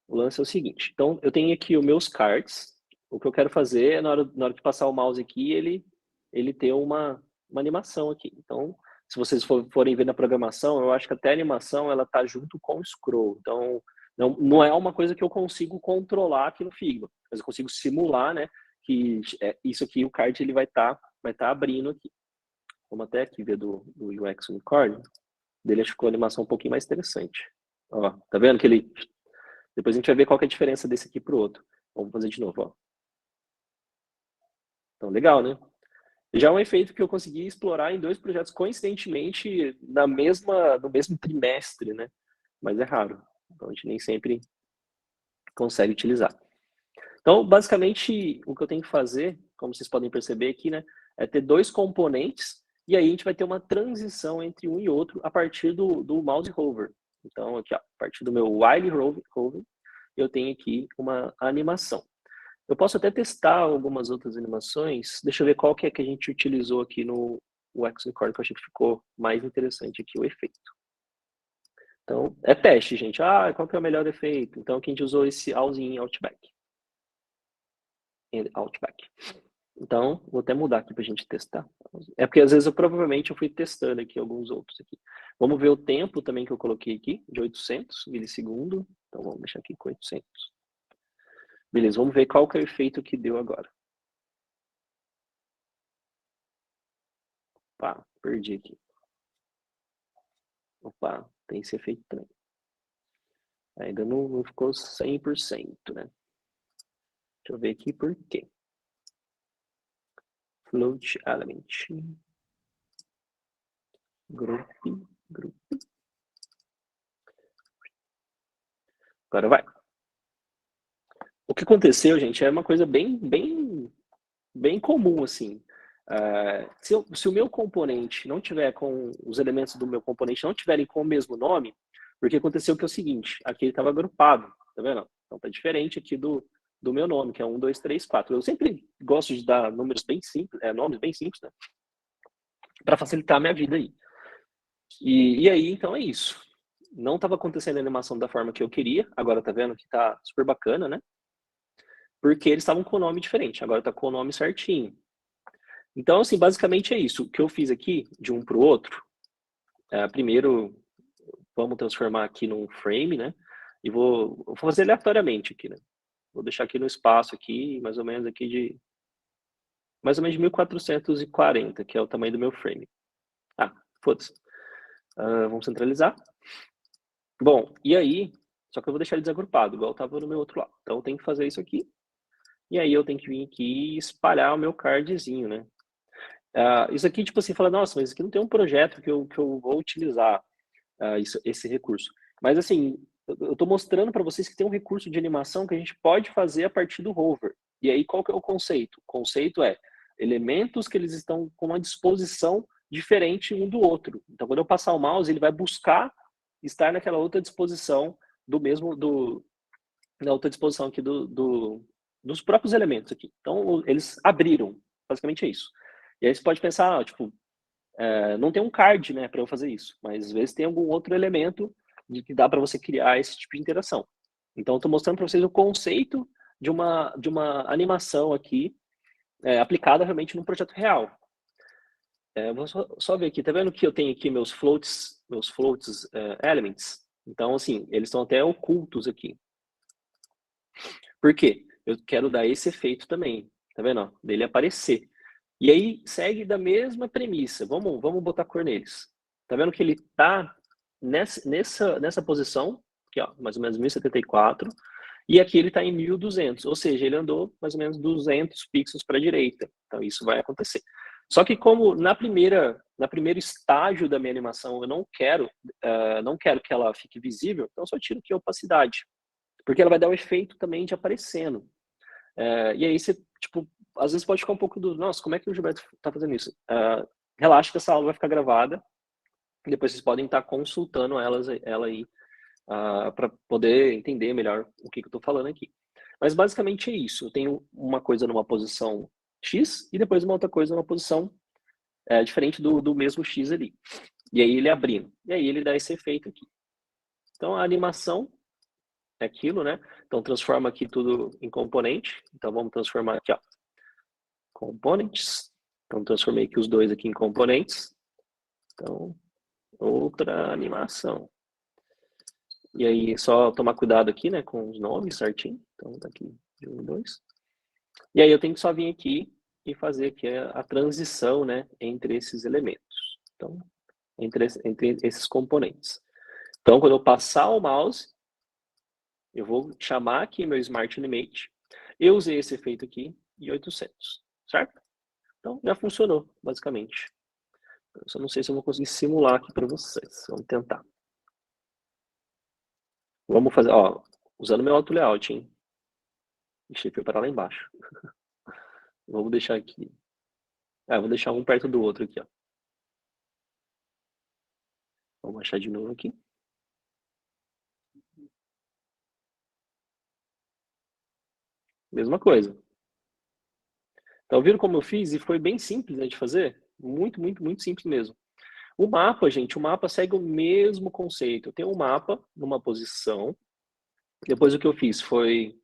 O lance é o seguinte. Então, eu tenho aqui os meus cards. O que eu quero fazer é, na hora de passar o mouse aqui, ele ter uma animação aqui. Então, se vocês forem ver na programação, eu acho que até a animação ela tá junto com o scroll. Então, não é uma coisa que eu consigo controlar aqui no Figma, mas eu consigo simular, né, que isso aqui, o card, ele vai tá abrindo aqui. Vamos até aqui ver do UX Unicorn. Dele acho que ficou a animação um pouquinho mais interessante. Ó, tá vendo que ele... Depois a gente vai ver qual que é a diferença desse aqui pro outro. Vamos fazer de novo, ó. Então, legal, né? Já é um efeito que eu consegui explorar em 2 projetos coincidentemente no mesmo trimestre, né? Mas é raro. Então a gente nem sempre consegue utilizar. Então, basicamente, o que eu tenho que fazer, como vocês podem perceber aqui, né? É ter 2 componentes e aí a gente vai ter uma transição entre um e outro a partir do mouse hover. Então, aqui, ó, a partir do meu while hover, eu tenho aqui uma animação. Eu posso até testar algumas outras animações. Deixa eu ver qual que é que a gente utilizou aqui no UX Unicorn, que eu achei que ficou mais interessante aqui o efeito. Então, é teste, gente. Qual que é o melhor efeito? Então, aqui a gente usou esse Allzinho Outback. Outback. Então, vou até mudar aqui para a gente testar. É porque às vezes eu provavelmente fui testando aqui alguns outros aqui. Vamos ver o tempo também que eu coloquei aqui, de 800 milissegundos. Então, vamos deixar aqui com 800. Beleza, vamos ver qual que é o efeito que deu agora. Opa, perdi aqui. Opa, tem esse efeito também. Ainda não ficou 100%, né? Deixa eu ver aqui por quê. Float element. Group. Grupo. Agora vai. O que aconteceu, gente, é uma coisa bem comum, assim. Se o meu componente não tiver com os elementos do meu componente não tiverem com o mesmo nome, porque aconteceu que é o seguinte, aqui ele estava agrupado, tá vendo? Então tá diferente aqui do meu nome, que é 1, 2, 3, 4. Eu sempre gosto de dar números bem simples, nomes bem simples, né? Para facilitar a minha vida aí. E aí, então é isso. Não estava acontecendo a animação da forma que eu queria, agora tá vendo que tá super bacana, né? Porque eles estavam com o nome diferente, agora tá com o nome certinho. Então, assim, basicamente é isso. O que eu fiz aqui, de um para o outro, primeiro, vamos transformar aqui num frame, né? E vou fazer aleatoriamente aqui, né? Vou deixar aqui no espaço aqui, mais ou menos aqui de 1440, que é o tamanho do meu frame. Foda-se. Vamos centralizar. Bom, e aí, só que eu vou deixar ele desagrupado, igual estava no meu outro lado. Então eu tenho que fazer isso aqui. E aí eu tenho que vir aqui e espalhar o meu cardzinho, né? Isso aqui, tipo assim, fala, nossa, mas isso aqui não tem um projeto que eu vou utilizar esse recurso. Mas assim, eu estou mostrando para vocês que tem um recurso de animação que a gente pode fazer a partir do hover. E aí, qual que é o conceito? O conceito é elementos que eles estão com uma disposição diferente um do outro. Então, quando eu passar o mouse, ele vai buscar estar naquela outra disposição na outra disposição aqui dos próprios elementos aqui. Então, eles abriram. Basicamente é isso. E aí você pode pensar, tipo, não tem um card, né, para eu fazer isso, mas às vezes tem algum outro elemento de que dá para você criar esse tipo de interação. Então, eu estou mostrando para vocês o conceito de uma animação aqui aplicada realmente num projeto real. Vou só ver aqui, tá vendo que eu tenho aqui meus floats elements? Então, assim, eles estão até ocultos aqui. Por quê? Eu quero dar esse efeito também, tá vendo? Ó, dele aparecer. E aí segue da mesma premissa. Vamos botar cor neles. Tá vendo que ele tá nessa posição, aqui, ó, mais ou menos 1074, e aqui ele está em 1200, ou seja, ele andou mais ou menos 200 pixels para a direita. Então isso vai acontecer. Só que como na primeiro estágio da minha animação eu não quero que ela fique visível, então eu só tiro aqui a opacidade, porque ela vai dar o efeito também de aparecendo. E aí você, tipo, às vezes pode ficar um pouco nossa, como é que o Gilberto está fazendo isso? Relaxa que essa aula vai ficar gravada, e depois vocês podem estar consultando ela aí, para poder entender melhor o que eu estou falando aqui. Mas basicamente é isso. Eu tenho uma coisa numa posição X e depois uma outra coisa numa posição diferente do mesmo X ali. E aí ele abrindo. E aí ele dá esse efeito aqui. Então a animação é aquilo, né? Então transforma aqui tudo em componente. Então vamos transformar aqui, ó. Components. Então transformei aqui os dois aqui em componentes. Então, outra animação. E aí, só tomar cuidado aqui, né, com os nomes certinho. Então, tá aqui de 1 e 2. E aí eu tenho que só vir aqui e fazer aqui a transição, né, entre esses elementos. Então, entre esses componentes. Então, quando eu passar o mouse, eu vou chamar aqui meu Smart Animate. Eu usei esse efeito aqui em 800, certo? Então, já funcionou, basicamente. Eu só não sei se eu vou conseguir simular aqui para vocês. Vamos tentar. Vamos fazer, ó, usando meu auto layout, hein? Deixa eu parar lá embaixo. Vamos deixar aqui. Vou deixar um perto do outro aqui, ó. Vamos achar de novo aqui. Mesma coisa. Então, viram como eu fiz? E foi bem simples, né, de fazer? Muito, muito, muito simples mesmo. O mapa, gente, o mapa segue o mesmo conceito. Eu tenho um mapa numa posição. Depois o que eu fiz foi...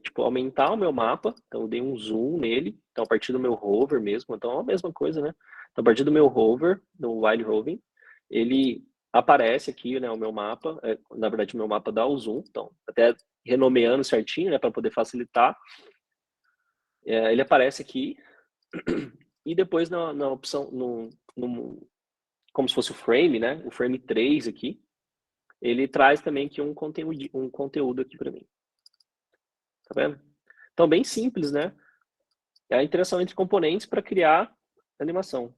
tipo, aumentar o meu mapa. Então, eu dei um zoom nele. Então, a partir do meu hover mesmo. Então, é a mesma coisa, né? Então, a partir do meu hover, no while hovering, ele aparece aqui, né, o meu mapa. Na verdade, o meu mapa dá o zoom. Então, até renomeando certinho, né, para poder facilitar. Ele aparece aqui. E depois na opção, como se fosse o frame, né? O frame 3 aqui. Ele traz também aqui um conteúdo aqui para mim. Tá vendo? Então, bem simples, né? É a interação entre componentes para criar animação.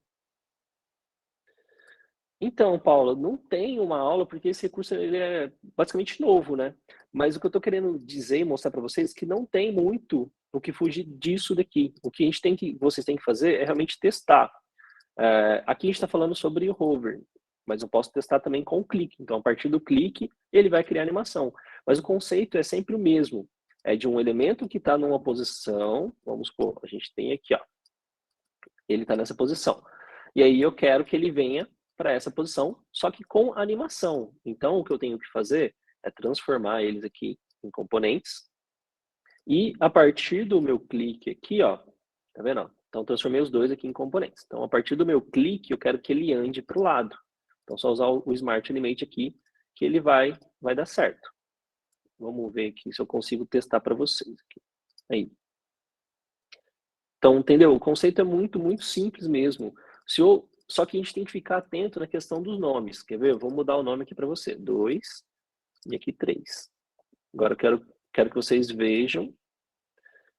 Então, Paula, não tem uma aula porque esse recurso ele é basicamente novo, né? Mas o que eu estou querendo dizer e mostrar para vocês é que não tem muito o que fugir disso daqui. O que vocês têm que fazer é realmente testar. Aqui a gente está falando sobre o hover, mas eu posso testar também com o clique. Então, a partir do clique, ele vai criar animação. Mas o conceito é sempre o mesmo. É de um elemento que está numa posição, vamos supor, a gente tem aqui, ó. Ele está nessa posição. E aí eu quero que ele venha para essa posição, só que com animação. Então, o que eu tenho que fazer é transformar eles aqui em componentes. E a partir do meu clique aqui, ó, tá vendo? Então, transformei os dois aqui em componentes. Então, a partir do meu clique, eu quero que ele ande para o lado. Então, só usar o Smart Animate aqui, que ele vai dar certo. Vamos ver aqui se eu consigo testar para vocês. Aqui. Aí. Então, entendeu? O conceito é muito, muito simples mesmo. Só que a gente tem que ficar atento na questão dos nomes. Quer ver? Eu vou mudar o nome aqui para você. 2 e aqui 3. Agora eu quero que vocês vejam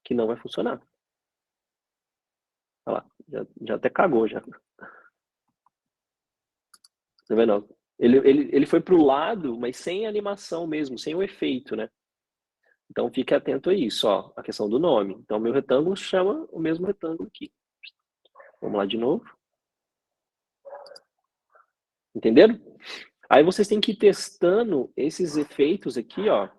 que não vai funcionar. Olha lá, já até cagou já. Tá vendo? Ele foi para o lado, mas sem animação mesmo, sem o efeito, né? Então fique atento a isso, ó, a questão do nome. Então meu retângulo chama o mesmo retângulo aqui. Vamos lá de novo. Entenderam? Aí vocês têm que ir testando esses efeitos aqui, ó.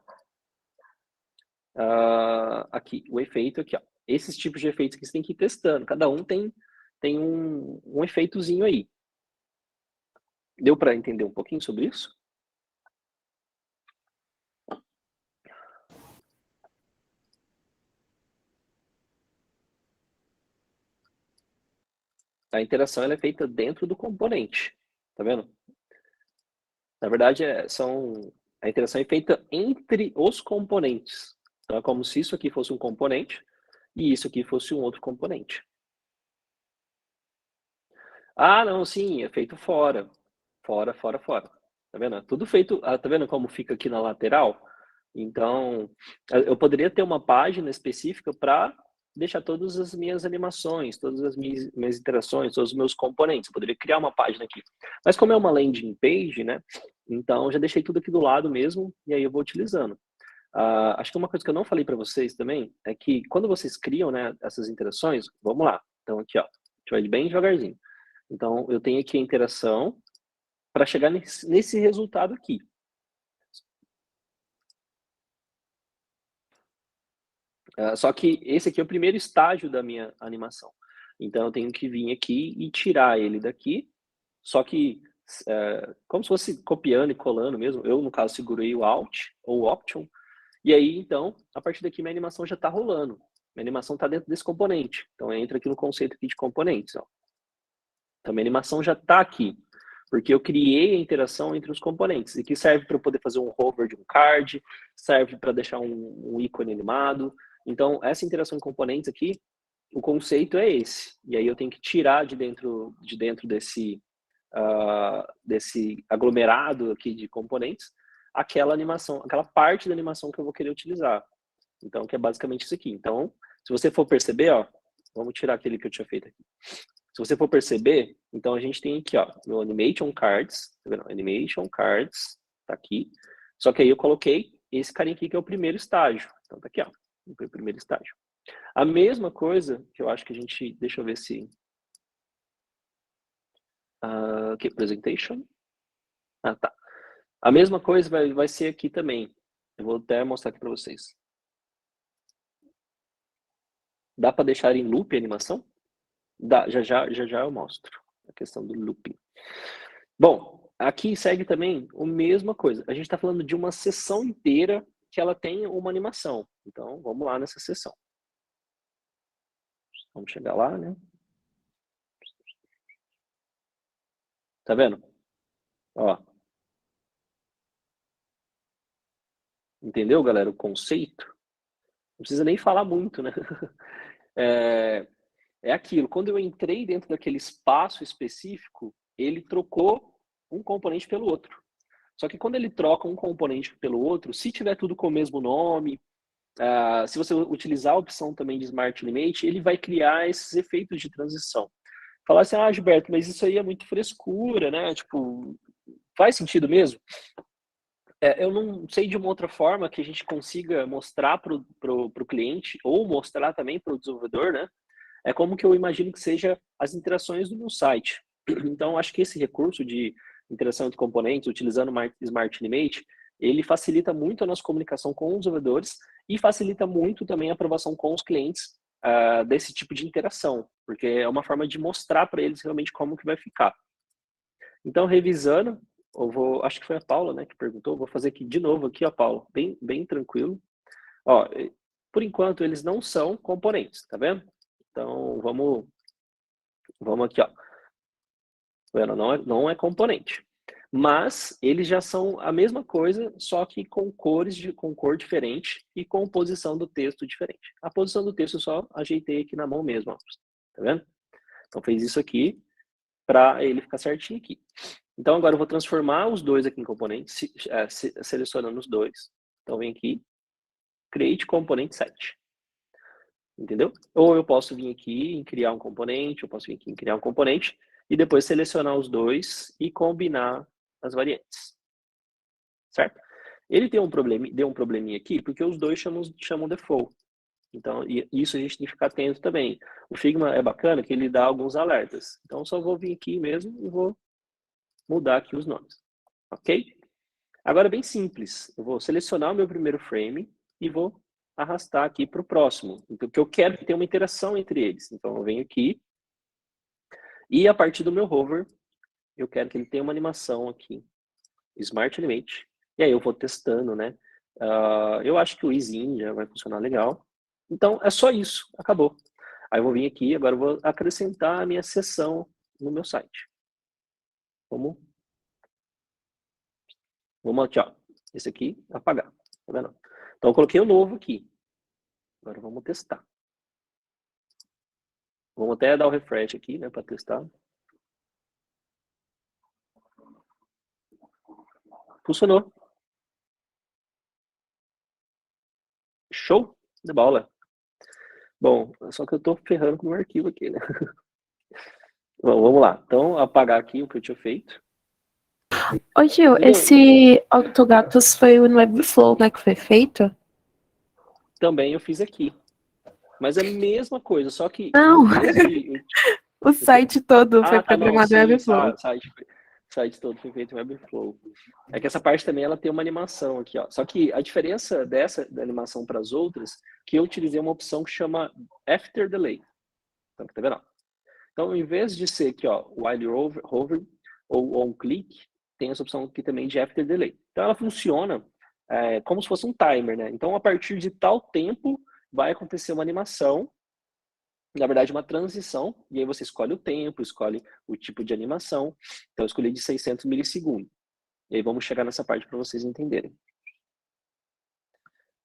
Aqui, o efeito aqui, ó. Esses tipos de efeitos que você tem que ir testando. Cada um tem um efeitozinho aí. Deu para entender um pouquinho sobre isso? A interação ela é feita dentro do componente. Tá vendo? Na verdade, a interação é feita entre os componentes. Então, é como se isso aqui fosse um componente e isso aqui fosse um outro componente. Ah, não, sim, é feito fora. Fora, fora, fora. Tá vendo? Tudo feito. Tá vendo como fica aqui na lateral? Então, eu poderia ter uma página específica para deixar todas as minhas animações, todas as minhas interações, todos os meus componentes. Eu poderia criar uma página aqui. Mas como é uma landing page, né? Então, eu já deixei tudo aqui do lado mesmo e aí eu vou utilizando. Acho que uma coisa que eu não falei para vocês também é que quando vocês criam, né, essas interações, vamos lá. Então, aqui, ó, a gente vai bem devagarzinho. Então, eu tenho aqui a interação para chegar nesse resultado aqui. Só que esse aqui é o primeiro estágio da minha animação. Então, eu tenho que vir aqui e tirar ele daqui. Só que, como se fosse copiando e colando mesmo. Eu, no caso, segurei o Alt ou o Option. E aí, então, a partir daqui, minha animação já está rolando. Minha animação está dentro desse componente. Então, entra aqui no conceito aqui de componentes. Ó. Então, minha animação já está aqui. Porque eu criei a interação entre os componentes. E que serve para eu poder fazer um hover de um card, serve para deixar um ícone animado. Então, essa interação em componentes aqui, o conceito é esse. E aí eu tenho que tirar de dentro desse aglomerado aqui de componentes, aquela animação, aquela parte da animação que eu vou querer utilizar. Então, que é basicamente isso aqui. Então, se você for perceber, ó, vamos tirar aquele que eu tinha feito aqui. Se você for perceber, então a gente tem aqui, ó, meu Animation Cards, tá vendo? Animation Cards, tá aqui. Só que aí eu coloquei esse carinha aqui que é o primeiro estágio. Então tá aqui, ó, o primeiro estágio. A mesma coisa que eu acho que a gente, deixa eu ver se... aqui, Presentation. Tá. A mesma coisa vai ser aqui também. Eu vou até mostrar aqui para vocês. Dá para deixar em loop a animação? Dá, já eu mostro a questão do looping. Bom, aqui segue também a mesma coisa. A gente está falando de uma sessão inteira que ela tem uma animação. Então, vamos lá nessa sessão. Vamos chegar lá, né? Tá vendo? Ó. Entendeu, galera, o conceito? Não precisa nem falar muito, né? É aquilo. Quando eu entrei dentro daquele espaço específico, ele trocou um componente pelo outro. Só que quando ele troca um componente pelo outro, se tiver tudo com o mesmo nome, se você utilizar a opção também de Smart Animate, ele vai criar esses efeitos de transição. falar assim, Gilberto, mas isso aí é muito frescura, né? Tipo, faz sentido mesmo? Eu não sei de uma outra forma que a gente consiga mostrar para o cliente ou mostrar também para o desenvolvedor, né? É como que eu imagino que seja as interações do meu site. Então, acho que esse recurso de interação entre componentes, utilizando o Smart Animate, ele facilita muito a nossa comunicação com os desenvolvedores e facilita muito também a aprovação com os clientes desse tipo de interação, porque é uma forma de mostrar para eles realmente como que vai ficar. Então, revisando, acho que foi a Paula, né, que perguntou, vou fazer aqui de novo aqui, ó, Paula, bem tranquilo. Ó, por enquanto, eles não são componentes, tá vendo? Então, vamos aqui, ó. Não é componente. Mas eles já são a mesma coisa, só que com com cor diferente e com posição do texto diferente. A posição do texto eu só ajeitei aqui na mão mesmo, ó. Tá vendo? Então, fez isso aqui para ele ficar certinho aqui. Então, agora eu vou transformar os dois aqui em componentes, selecionando os dois. Então, vem aqui, Create Component Set. Entendeu? Ou eu posso vir aqui em criar um componente, eu posso vir aqui em criar um componente, e depois selecionar os dois e combinar as variantes. Certo? Ele deu um probleminha aqui, porque os dois chamam default. Então, isso a gente tem que ficar atento também. O Figma é bacana que ele dá alguns alertas. Então, eu só vou vir aqui mesmo e vou mudar aqui os nomes. Ok? Agora, bem simples. Eu vou selecionar o meu primeiro frame e vou arrastar aqui para o próximo. Porque eu quero que tenha uma interação entre eles. Então, eu venho aqui e a partir do meu hover, eu quero que ele tenha uma animação aqui. Smart Animate. E aí eu vou testando, né? Eu acho que o Easy já vai funcionar legal. Então, é só isso. Acabou. Aí eu vou vir aqui, agora eu vou acrescentar a minha seção no meu site. Vamos aqui, ó. Esse aqui, apagar. Tá vendo? Então, eu coloquei o novo aqui. Agora vamos testar. Vamos até dar o refresh aqui, né, para testar. Funcionou. Show de bola. Bom, só que eu tô ferrando com o meu arquivo aqui, né? Bom, vamos lá. Então, apagar aqui o que eu tinha feito. Ô, Gil, esse Octogatos foi no Webflow, né, que foi feito? Também eu fiz aqui. Mas é a mesma coisa, só que Não. em vez de... O site todo foi tá, não, programado em sim, Webflow. o site todo foi feito em Webflow. É que essa parte também ela tem uma animação aqui, ó. Só que a diferença da animação para as outras, que eu utilizei uma opção que chama After Delay. Então, tá vendo? Então, em vez de ser aqui, ó, while hover ou on click, tem essa opção aqui também de After Delay. Então, ela funciona como se fosse um timer, né? Então, a partir de tal tempo, vai acontecer uma animação, na verdade, uma transição, e aí você escolhe o tempo, escolhe o tipo de animação. Então, eu escolhi de 600 milissegundos. E aí, vamos chegar nessa parte para vocês entenderem.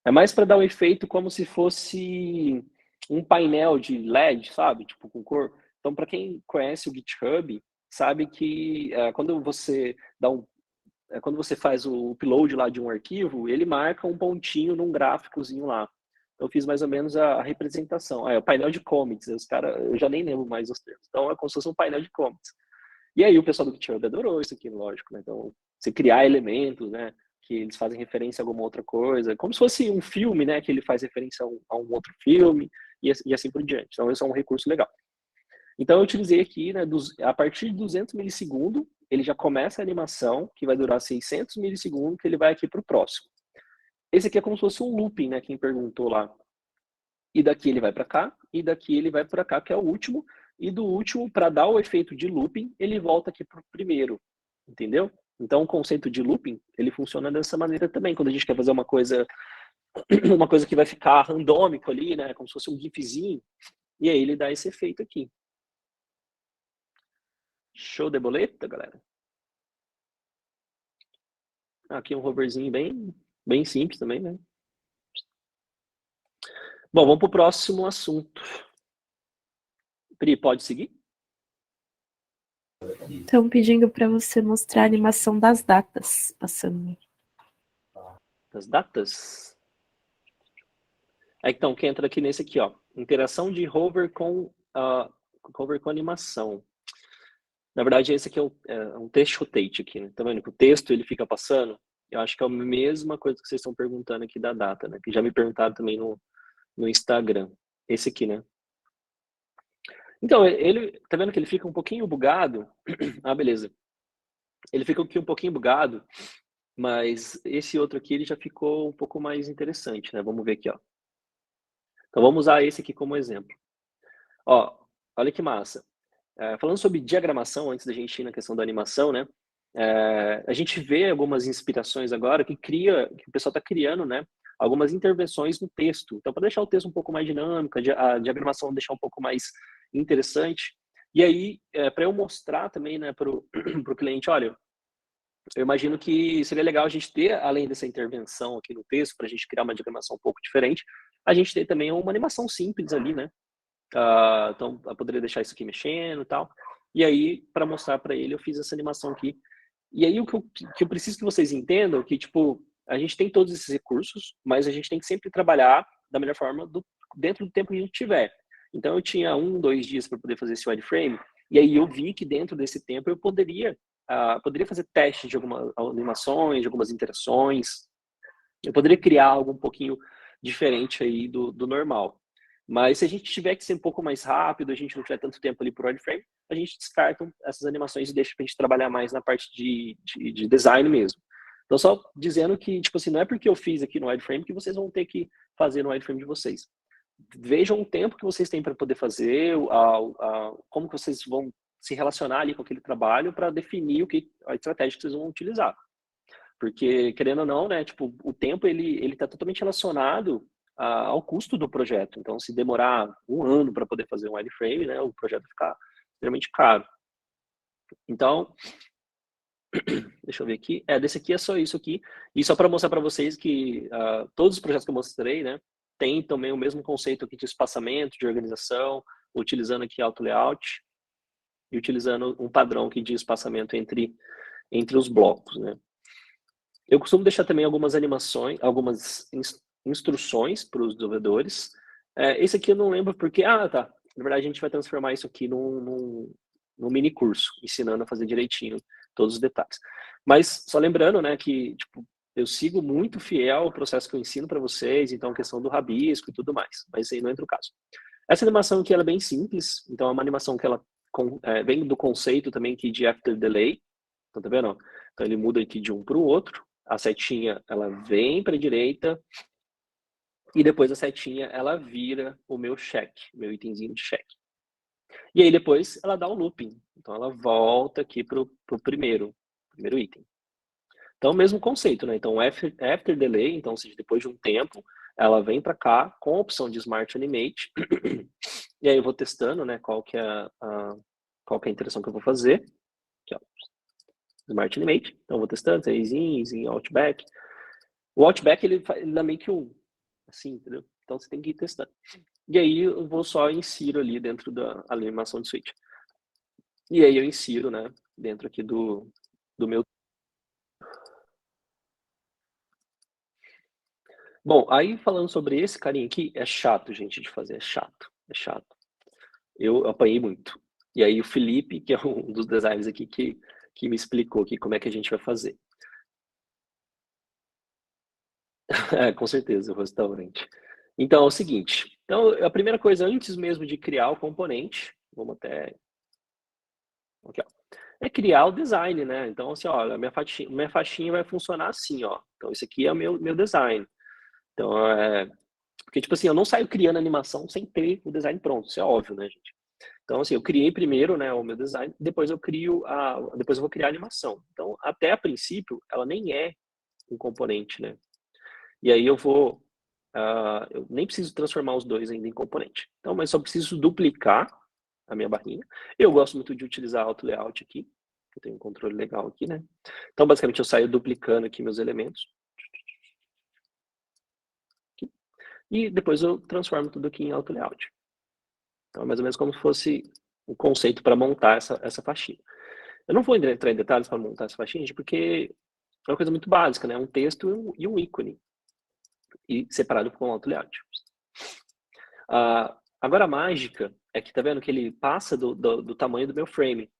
É mais para dar um efeito como se fosse um painel de LED, sabe? Tipo, com cor. Então, para quem conhece o GitHub, sabe que quando você quando você faz o upload lá de um arquivo, ele marca um pontinho num gráficozinho lá. Então, eu fiz mais ou menos a representação. É o painel de commits. Eu já nem lembro mais os termos. Então, é como se fosse um painel de commits. E aí, o pessoal do GitHub adorou isso aqui, lógico, né? Então, você criar elementos, né? Que eles fazem referência a alguma outra coisa, como se fosse um filme, né? Que ele faz referência a um outro filme e assim por diante. Então, esse é um recurso legal. Então, eu utilizei aqui, né? A partir de 200 milissegundos, ele já começa a animação, que vai durar 600 milissegundos, que ele vai aqui para o próximo. Esse aqui é como se fosse um looping, né? Quem perguntou lá. E daqui ele vai para cá, e daqui ele vai para cá, que é o último. E do último, para dar o efeito de looping, ele volta aqui para o primeiro. Entendeu? Então, o conceito de looping, ele funciona dessa maneira também. Quando a gente quer fazer uma coisa que vai ficar randômico ali, né? Como se fosse um gifzinho. E aí ele dá esse efeito aqui. Show de boleta, galera? Aqui um hoverzinho bem simples também, né? Bom, vamos para o próximo assunto. Pri, pode seguir? Estão pedindo para você mostrar a animação das datas passando. Das datas? Então, que entra aqui nesse aqui, ó. Interação de hover com animação. Na verdade, esse aqui é um text rotate aqui, né? Tá vendo que o texto ele fica passando? Eu acho que é a mesma coisa que vocês estão perguntando aqui da data, né? Que já me perguntaram também no Instagram. Esse aqui, né? Então, ele, tá vendo que ele fica um pouquinho bugado? Ah, beleza. Ele fica aqui um pouquinho bugado, mas esse outro aqui ele já ficou um pouco mais interessante, né? Vamos ver aqui, ó. Então, vamos usar esse aqui como exemplo. Ó, olha que massa. Falando sobre diagramação, antes da gente ir na questão da animação, né? A gente vê algumas inspirações agora que o pessoal está criando, né? Algumas intervenções no texto. Então, para deixar o texto um pouco mais dinâmico, a diagramação deixar um pouco mais interessante. E aí, para eu mostrar também, né, para o cliente, olha, eu imagino que seria legal a gente ter, além dessa intervenção aqui no texto, para a gente criar uma diagramação um pouco diferente, a gente ter também uma animação simples ali, né? Então, eu poderia deixar isso aqui mexendo e tal. E aí, para mostrar para ele, eu fiz essa animação aqui. E aí, o que eu preciso que vocês entendam é que, tipo, a gente tem todos esses recursos, mas a gente tem que sempre trabalhar da melhor forma dentro do tempo que a gente tiver. Então, eu tinha 2 dias para poder fazer esse wireframe, e aí eu vi que dentro desse tempo eu poderia fazer testes de algumas animações, de algumas interações. Eu poderia criar algo um pouquinho diferente aí do normal. Mas se a gente tiver que ser um pouco mais rápido, a gente não tiver tanto tempo ali por wireframe, a gente descarta essas animações e deixa pra gente trabalhar mais na parte de design mesmo. Então, só dizendo que, tipo assim, não é porque eu fiz aqui no wireframe que vocês vão ter que fazer no wireframe de vocês. Vejam o tempo que vocês têm para poder fazer, como que vocês vão se relacionar ali com aquele trabalho para definir a estratégia que vocês vão utilizar. Porque, querendo ou não, né, tipo, o tempo ele tá totalmente relacionado ao custo do projeto. Então, se demorar 1 ano para poder fazer um wireframe, né, o projeto vai ficar extremamente caro. Então, deixa eu ver aqui. Desse aqui é só isso aqui. E só para mostrar para vocês que todos os projetos que eu mostrei, né, tem também o mesmo conceito aqui de espaçamento, de organização, utilizando aqui auto layout e utilizando um padrão aqui de espaçamento entre os blocos, né. Eu costumo deixar também algumas animações, algumas instruções para os desenvolvedores. Esse aqui eu não lembro porque... tá. Na verdade, a gente vai transformar isso aqui num mini curso, ensinando a fazer direitinho todos os detalhes. Mas, só lembrando, né, que tipo, eu sigo muito fiel ao processo que eu ensino para vocês, então a questão do rabisco e tudo mais. Mas aí não entra o caso. Essa animação aqui ela é bem simples, então é uma animação que ela vem do conceito também aqui de after delay. Então, tá vendo? Então ele muda aqui de um para o outro. A setinha, ela vem para a direita e depois a setinha, ela vira o meu cheque, meu itemzinho de cheque. E aí depois ela dá um looping. Então ela volta aqui pro primeiro item. Então o mesmo conceito, né? Então after delay, então ou seja, depois de um tempo, ela vem para cá com a opção de Smart Animate. E aí eu vou testando, né, qual que é a interação que eu vou fazer. Aqui, ó. Smart Animate. Então eu vou testando, easy, Outback. O Outback ele dá meio que assim, entendeu? Então você tem que ir testando. E aí eu vou só insiro ali dentro da animação de switch. E aí eu insiro, né, dentro aqui do meu. Bom, aí falando sobre esse carinha aqui, é chato, gente, de fazer, é chato. Eu apanhei muito. E aí o Felipe, que é um dos designers aqui, que me explicou aqui como é que a gente vai fazer. Com certeza, o restaurante. Então, é o seguinte. Então, a primeira coisa, antes mesmo de criar o componente, vamos até... Aqui, ó. É criar o design, né? Então, assim, olha, minha faixinha vai funcionar assim, ó. Então, esse aqui é o meu design. Então, porque, tipo assim, eu não saio criando animação sem ter o design pronto. Isso é óbvio, né, gente? Então, assim, eu criei primeiro, né, o meu design, depois eu vou criar a animação. Então, até a princípio, ela nem é um componente, né? E aí eu nem preciso transformar os dois ainda em componente. Então, mas só preciso duplicar a minha barrinha. Eu gosto muito de utilizar auto layout aqui. Eu tenho um controle legal aqui, né? Então, basicamente, eu saio duplicando aqui meus elementos. Aqui. E depois eu transformo tudo aqui em auto layout. Então, é mais ou menos como se fosse um conceito para montar essa faixinha. Eu não vou entrar em detalhes para montar essa faixinha, porque é uma coisa muito básica, né? Um texto e um ícone. E separado com auto layout. Agora a mágica é que tá vendo que ele passa do tamanho do meu frame.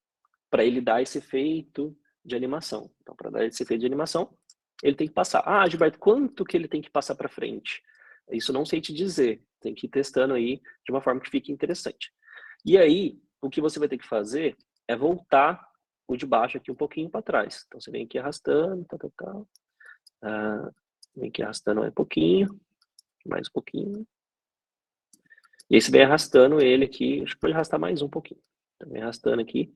para ele dar esse efeito de animação. Então, para dar esse efeito de animação, ele tem que passar. Ah, Gilberto, quanto que ele tem que passar para frente? Isso não sei te dizer. Tem que ir testando aí de uma forma que fique interessante. E aí, o que você vai ter que fazer é voltar o de baixo aqui um pouquinho para trás. Então, você vem aqui arrastando, vem aqui arrastando um pouquinho, mais um pouquinho. E aí você vem arrastando ele aqui, acho que pode arrastar mais um pouquinho. Também arrastando aqui.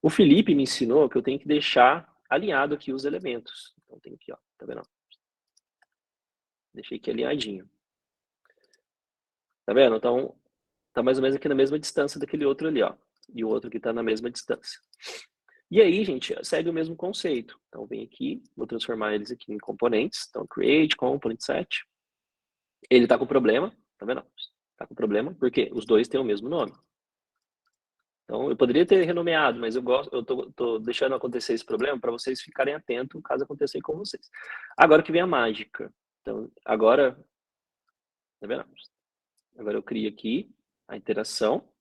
O Felipe me ensinou que eu tenho que deixar alinhado aqui os elementos. Então tem aqui, ó, tá vendo? Deixei aqui alinhadinho. Tá vendo? Então, tá mais ou menos aqui na mesma distância daquele outro ali, ó. E o outro que tá na mesma distância. E aí, gente, segue o mesmo conceito. Então, vem aqui, vou transformar eles aqui em componentes. Então, create, component set. Ele tá com problema, tá vendo? Tá com problema, porque os dois têm o mesmo nome. Então, eu poderia ter renomeado, mas eu tô deixando acontecer esse problema para vocês ficarem atentos caso aconteça com vocês. Agora que vem a mágica. Então, agora, tá vendo? Agora eu crio aqui a interação.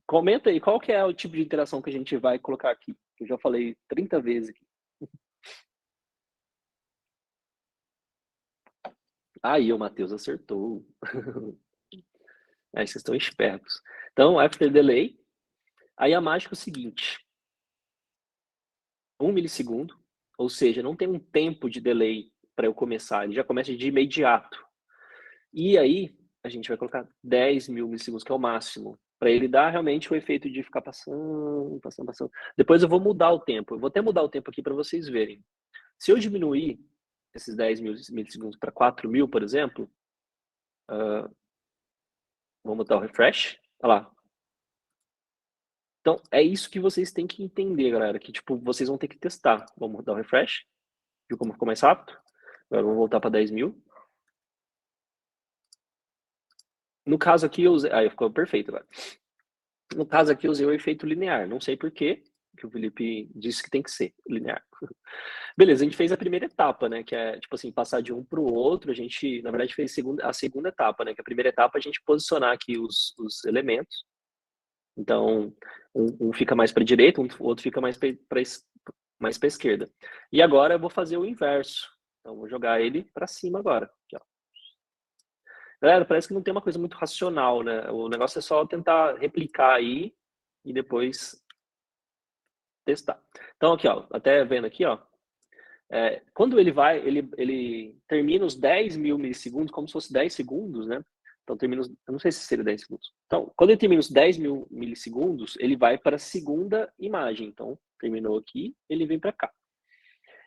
Comenta aí, qual que é o tipo de interação que a gente vai colocar aqui? Eu já falei 30 vezes aqui. Aí o Matheus acertou. Aí vocês estão espertos. Então, after delay. Aí a mágica é o seguinte. 1 milissegundo, ou seja, não tem um tempo de delay para eu começar, ele já começa de imediato. E aí, a gente vai colocar 10 mil milissegundos, que é o máximo, para ele dar realmente o efeito de ficar passando. Depois eu vou mudar o tempo, eu vou até mudar o tempo aqui para vocês verem. Se eu diminuir esses 10 mil milissegundos para 4 mil, por exemplo, vamos botar o refresh, olha lá. Então, é isso que vocês têm que entender, galera, que tipo, vocês vão ter que testar. Vamos dar o refresh, viu como ficou mais rápido? Agora vamos voltar para 10 mil. No caso aqui, eu usei... Aí ficou perfeito agora. No caso aqui, eu usei o efeito linear. Não sei por quê, que o Felipe disse que tem que ser linear. Beleza, a gente fez a primeira etapa, né? Que é, tipo assim, passar de um para o outro. A gente, na verdade, fez a segunda etapa, né? Que a primeira etapa é a gente posicionar aqui os elementos. Então, um fica mais para a direita, o outro fica mais para a esquerda. E agora eu vou fazer o inverso. Então, vou jogar ele para cima agora. Aqui, ó. Galera, parece que não tem uma coisa muito racional, né? O negócio é só tentar replicar aí e depois testar. Então, aqui, ó, até vendo aqui, ó, quando ele vai, ele termina os 10 mil milissegundos como se fosse 10 segundos, né? Então, eu não sei se seria 10 segundos. Então, quando ele termina os 10 mil milissegundos, ele vai para a segunda imagem. Então, terminou aqui, ele vem para cá.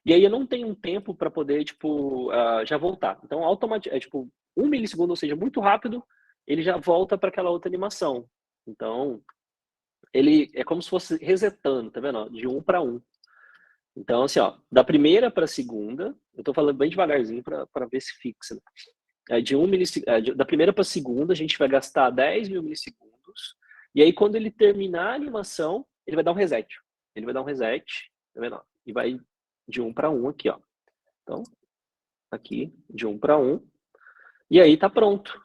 E aí eu não tenho um tempo para poder, tipo, já voltar. Então, automaticamente, tipo, 1 milissegundo, ou seja, muito rápido, ele já volta para aquela outra animação. Então, ele é como se fosse resetando, tá vendo? De 1 para 1. Então, assim, ó, da primeira para a segunda, eu tô falando bem devagarzinho para ver se fixa, né? Da primeira para a segunda, a gente vai gastar 10 mil milissegundos. E aí, quando ele terminar a animação, ele vai dar um reset. Ele vai dar um reset, tá vendo? E vai de 1 para 1 aqui, ó. Então, aqui, de 1 para 1. E aí tá pronto.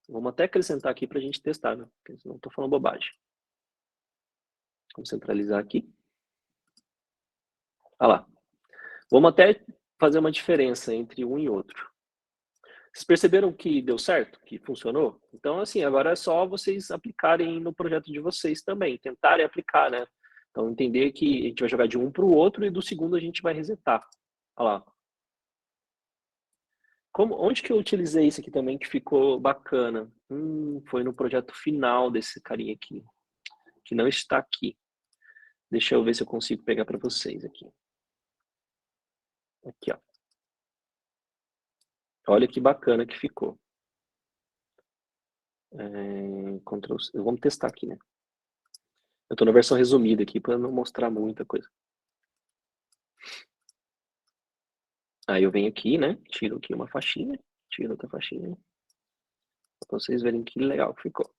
Vamos até acrescentar aqui pra gente testar, né? Porque senão eu tô falando bobagem. Vamos centralizar aqui. Olha lá. Vamos até fazer uma diferença entre um e outro. Vocês perceberam que deu certo? Que funcionou? Então, assim, agora é só vocês aplicarem no projeto de vocês também. Tentarem aplicar, né? Então, entender que a gente vai jogar de um para o outro e do segundo a gente vai resetar. Olha lá. Onde que eu utilizei isso aqui também que ficou bacana? Foi no projeto final desse carinha aqui, que não está aqui. Deixa eu ver se eu consigo pegar para vocês aqui. Aqui, ó. Olha que bacana que ficou. Vamos testar aqui, né? Eu estou na versão resumida aqui para não mostrar muita coisa. Aí eu venho aqui, né? Tiro aqui uma faixinha, tiro outra faixinha. Para vocês verem que legal que ficou.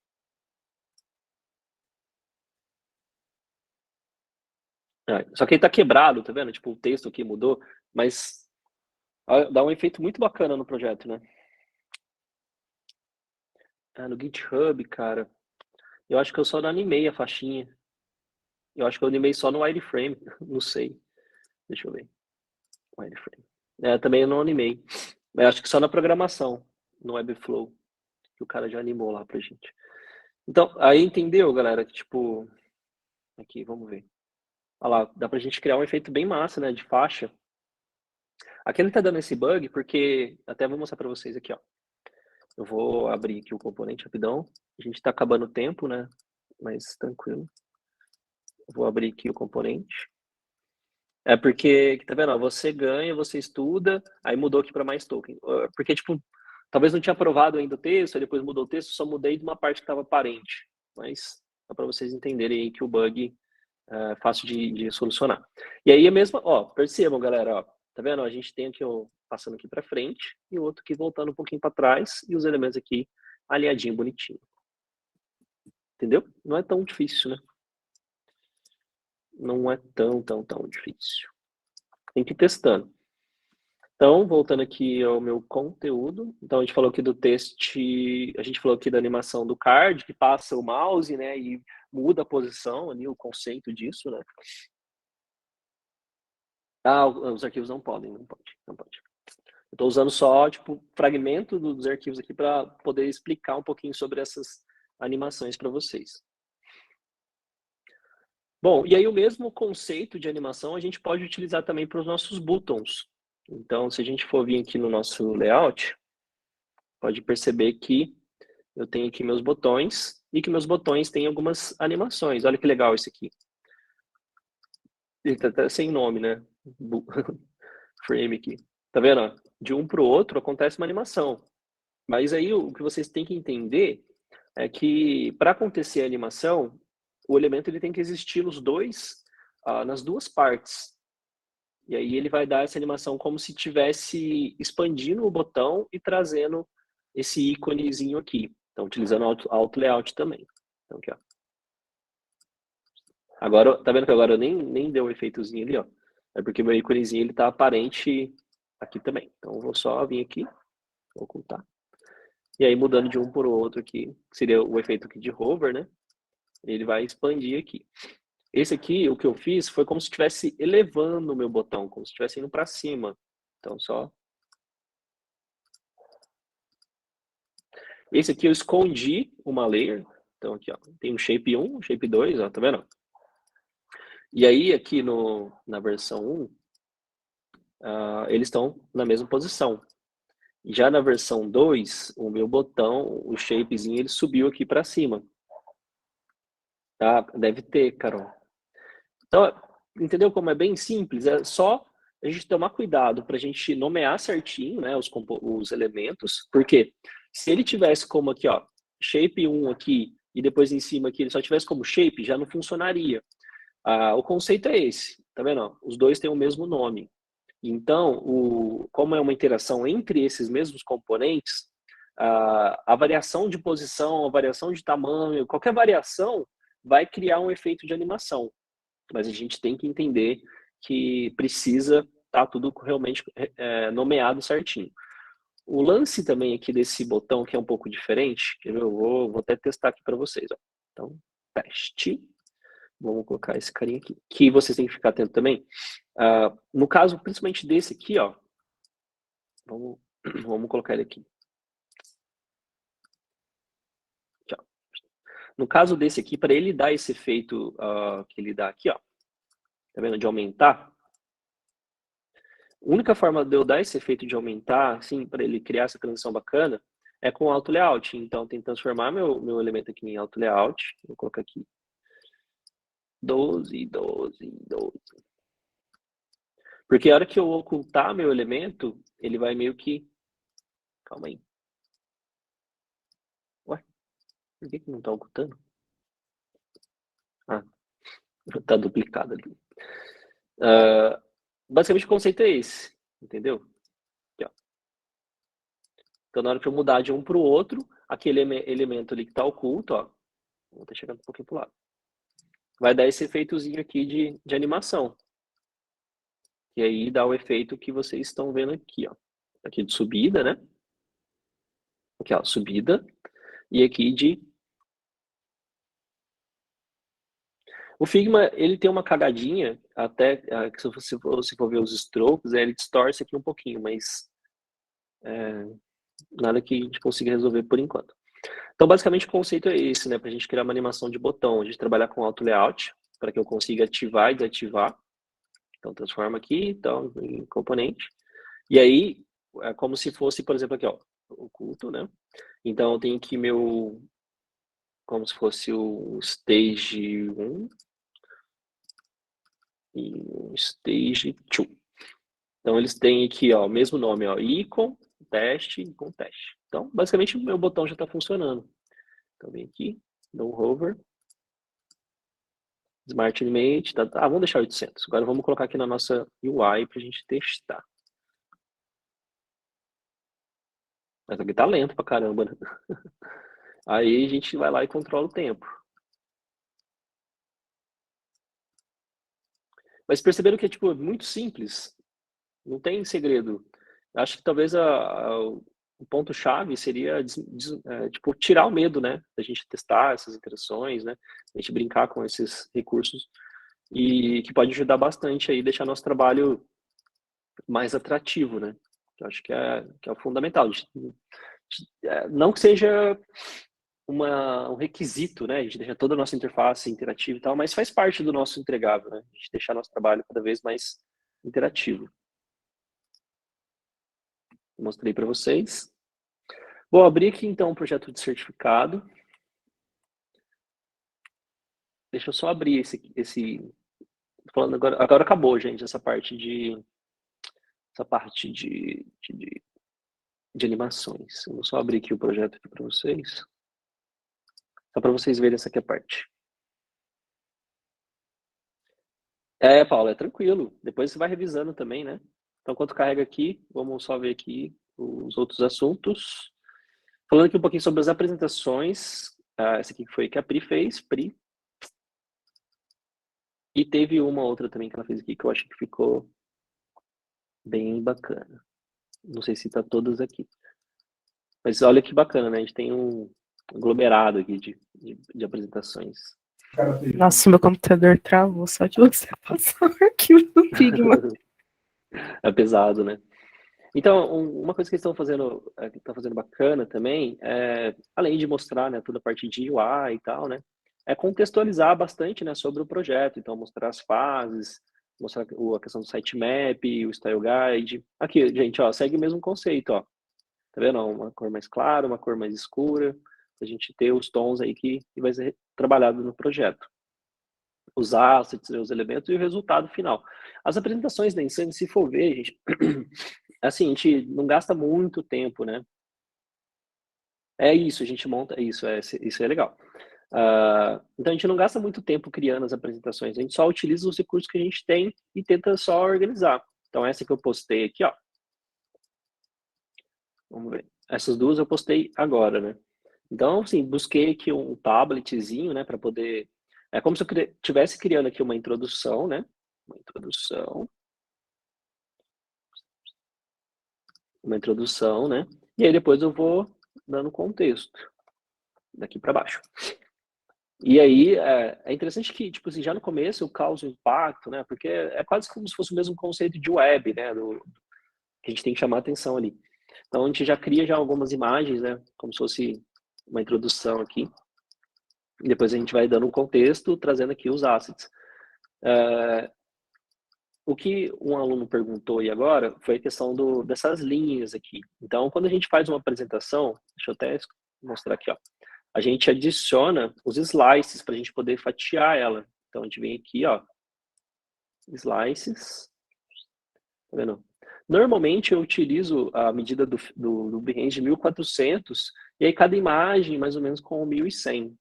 Só que ele tá quebrado, tá vendo? Tipo, o texto aqui mudou, mas dá um efeito muito bacana no projeto, né? No GitHub, cara, eu acho que eu só animei a faixinha. Eu acho que eu animei só no wireframe, não sei. Deixa eu ver. Wireframe. Também eu não animei. Mas acho que só na programação, no Webflow, que o cara já animou lá pra gente. Então, aí entendeu, galera? Que tipo, aqui, vamos ver. Olha lá, dá pra gente criar um efeito bem massa, né, de faixa. Aqui ele tá dando esse bug porque, até vou mostrar pra vocês aqui, ó. Eu vou abrir aqui o componente rapidão. A gente tá acabando o tempo, né, mas tranquilo. Vou abrir aqui o componente. É porque, tá vendo, ó, você ganha, você estuda, aí mudou aqui para mais token. Porque, tipo, talvez não tinha aprovado ainda o texto, aí depois mudou o texto, só mudei de uma parte que estava aparente. Mas dá para vocês entenderem aí que o bug é fácil de solucionar. E aí é mesmo, ó, percebam, galera, ó, tá vendo? A gente tem aqui o passando aqui para frente e o outro aqui voltando um pouquinho para trás e os elementos aqui alinhadinho, bonitinho. Entendeu? Não é tão difícil, né? Não é tão difícil. Tem que ir testando. Então, voltando aqui ao meu conteúdo. Então, a gente falou aqui do teste, a gente falou aqui da animação do card, que passa o mouse, né, e muda a posição ali, o conceito disso, né. Ah, os arquivos não pode. Eu estou usando só, tipo, fragmento dos arquivos aqui para poder explicar um pouquinho sobre essas animações para vocês. Bom, e aí o mesmo conceito de animação a gente pode utilizar também para os nossos buttons. Então, se a gente for vir aqui no nosso layout, pode perceber que eu tenho aqui meus botões e que meus botões têm algumas animações. Olha que legal esse aqui. Ele tá até sem nome, né? Frame aqui. Tá vendo? De um para o outro acontece uma animação. Mas aí o que vocês têm que entender é que para acontecer a animação, o elemento ele tem que existir nos dois, nas duas partes. E aí ele vai dar essa animação como se estivesse expandindo o botão e trazendo esse íconezinho aqui. Então, utilizando auto layout também. Então, aqui, ó. Agora, tá vendo que agora nem deu um efeitozinho ali, ó. É porque meu íconezinho ele tá aparente aqui também. Então, eu vou só vir aqui, vou ocultar. E aí, mudando de um para o outro aqui, que seria o efeito aqui de hover, né? Ele vai expandir aqui. Esse aqui, o que eu fiz foi como se estivesse elevando o meu botão, como se estivesse indo para cima. Então, só... Esse aqui eu escondi uma layer. Então, aqui, ó, tem um shape 1, um shape 2, ó, tá vendo? E aí, aqui na versão 1, eles estão na mesma posição. Já na versão 2, o meu botão, o shapezinho, ele subiu aqui para cima. Tá? Deve ter, Carol. Então, entendeu como é bem simples? É só a gente tomar cuidado para a gente nomear certinho, né, os elementos, porque se ele tivesse como aqui, ó, shape 1 aqui, e depois em cima aqui ele só tivesse como shape, já não funcionaria. O conceito é esse, tá vendo? Os dois têm o mesmo nome. Então, como é uma interação entre esses mesmos componentes, a variação de posição, a variação de tamanho, qualquer variação vai criar um efeito de animação. Mas a gente tem que entender que precisa estar tudo realmente nomeado certinho. O lance também aqui desse botão que é um pouco diferente, eu vou até testar aqui para vocês. Ó. Então, teste. Vamos colocar esse carinha aqui. Que vocês têm que ficar atento também. No caso, principalmente desse aqui, ó. Vamos colocar ele aqui. Aqui, ó. No caso desse aqui, para ele dar esse efeito que ele dá aqui, ó. Tá vendo? De aumentar. A única forma de eu dar esse efeito de aumentar, assim, para ele criar essa transição bacana, é com auto layout. Então, tem que transformar meu elemento aqui em auto layout. Vou colocar aqui 12, 12, 12. Porque a hora que eu ocultar meu elemento, ele vai meio que... Calma aí. Ué? Por que não tá ocultando? Tá duplicado ali. Basicamente o conceito é esse, entendeu? Aqui, ó. Então, na hora que eu mudar de um para o outro, aquele elemento ali que tá oculto, ó, vou estar chegando um pouquinho pro lado, vai dar esse efeitozinho aqui de animação. E aí dá o efeito que vocês estão vendo aqui, ó. Aqui de subida, né? Aqui, ó, subida. E aqui de... O Figma, ele tem uma cagadinha, até que se for ver os strokes, ele distorce aqui um pouquinho, mas nada que a gente consiga resolver por enquanto. Então, basicamente, o conceito é esse, né? Para a gente criar uma animação de botão, a gente trabalhar com auto layout, para que eu consiga ativar e desativar. Então, transforma aqui, então, em componente. E aí, é como se fosse, por exemplo, aqui, ó, oculto, né? Então, eu tenho aqui como se fosse o stage 1 e o stage 2. Então, eles têm aqui, ó, o mesmo nome, ó, icon, teste, com teste. Então, basicamente, o meu botão já está funcionando. Então, vem aqui, dou um hover. Smart Animate, vamos deixar 800. Agora vamos colocar aqui na nossa UI para a gente testar. Mas aqui tá lento pra caramba, né? Aí a gente vai lá e controla o tempo. Mas perceberam que é tipo, muito simples. Não tem segredo. Acho que talvez o ponto-chave seria tipo, tirar o medo, né? Da gente testar essas interações, né? A gente brincar com esses recursos. E que pode ajudar bastante aí, deixar nosso trabalho mais atrativo, né? Eu acho que é o fundamental. Não que seja um requisito, né? A gente deixa toda a nossa interface interativa e tal, mas faz parte do nosso entregável, né? A gente deixar nosso trabalho cada vez mais interativo. Mostrei para vocês. Vou abrir aqui então um projeto de certificado. Deixa eu só abrir esse... Falando agora acabou, gente, essa parte de animações. Eu vou só abrir aqui o projeto aqui para vocês. Só para vocês verem essa aqui a parte. Paulo, é tranquilo. Depois você vai revisando também, né? Então, enquanto carrega aqui, vamos só ver aqui os outros assuntos. Falando aqui um pouquinho sobre as apresentações. Essa aqui foi que a Pri fez, Pri. E teve uma outra também que ela fez aqui que eu acho que ficou bem bacana. Não sei se tá todas aqui. Mas olha que bacana, né? A gente tem um aglomerado aqui de apresentações. Nossa, meu computador travou só de você passar o arquivo do Figma. É pesado, né? Então, uma coisa que eles estão fazendo bacana também, além de mostrar, né, toda a parte de UI e tal, né, é contextualizar bastante, né, sobre o projeto. Então, mostrar as fases, mostrar a questão do sitemap, o style guide. Aqui, gente, ó, segue o mesmo conceito, ó. Tá vendo? Uma cor mais clara, uma cor mais escura, a gente ter os tons aí que vai ser trabalhado no projeto. Os assets, os elementos e o resultado final. As apresentações da Insane, se for ver, gente, assim, a gente não gasta muito tempo, né? É isso, a gente monta isso, isso é legal. Então a gente não gasta muito tempo criando as apresentações, a gente só utiliza os recursos que a gente tem e tenta só organizar. Então essa que eu postei aqui, ó. Vamos ver. Essas duas eu postei agora, né? Então, assim, busquei aqui um tabletzinho, né, para poder... É como se eu estivesse criando aqui uma introdução, né? Uma introdução, né? E aí depois eu vou dando contexto daqui para baixo. E aí é interessante que, tipo assim, já no começo eu causo impacto, né? Porque é quase como se fosse o mesmo conceito de web, né? Que a gente tem que chamar a atenção ali. Então a gente já cria já algumas imagens, né? Como se fosse uma introdução aqui. E depois a gente vai dando um contexto, trazendo aqui os assets. O que um aluno perguntou aí agora foi a questão dessas linhas aqui. Então, quando a gente faz uma apresentação, deixa eu até mostrar aqui, ó. A gente adiciona os slices para a gente poder fatiar ela. Então, a gente vem aqui, ó, slices. Tá vendo? Normalmente, eu utilizo a medida do Behance de 1400, e aí cada imagem, mais ou menos, com 1100.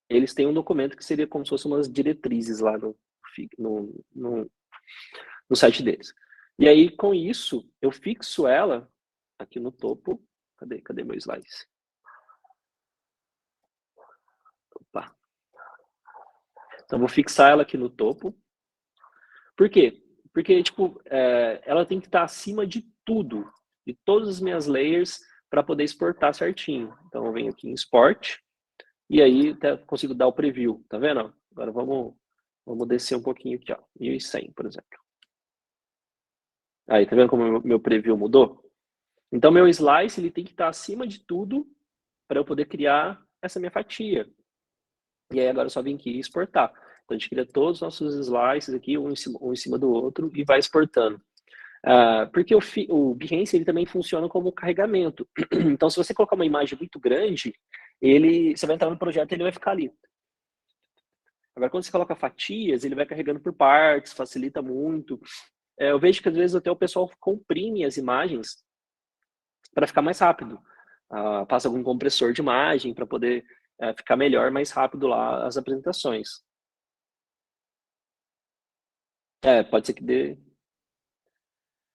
Eles têm um documento que seria como se fossem umas diretrizes lá no site deles. E aí, com isso, eu fixo ela aqui no topo. Cadê meu slice? Opa. Então, vou fixar ela aqui no topo. Por quê? Porque, tipo, ela tem que estar acima de tudo, de todas as minhas layers, para poder exportar certinho. Então, eu venho aqui em Export, e aí consigo dar o preview, tá vendo? Agora vamos descer um pouquinho aqui, ó. 1.100, por exemplo. Aí, tá vendo como meu preview mudou? Então, meu slice ele tem que estar acima de tudo para eu poder criar essa minha fatia. E aí, agora eu só vim aqui e exportar. Então, a gente cria todos os nossos slices aqui, um em cima do outro, e vai exportando. Porque o Behance ele também funciona como carregamento. Então, se você colocar uma imagem muito grande, você vai entrar no projeto e ele vai ficar ali. Agora, quando você coloca fatias, ele vai carregando por partes, facilita muito. Eu vejo que às vezes até o pessoal comprime as imagens para ficar mais rápido. Passa algum compressor de imagem para poder ficar melhor, mais rápido lá as apresentações. Pode ser que dê.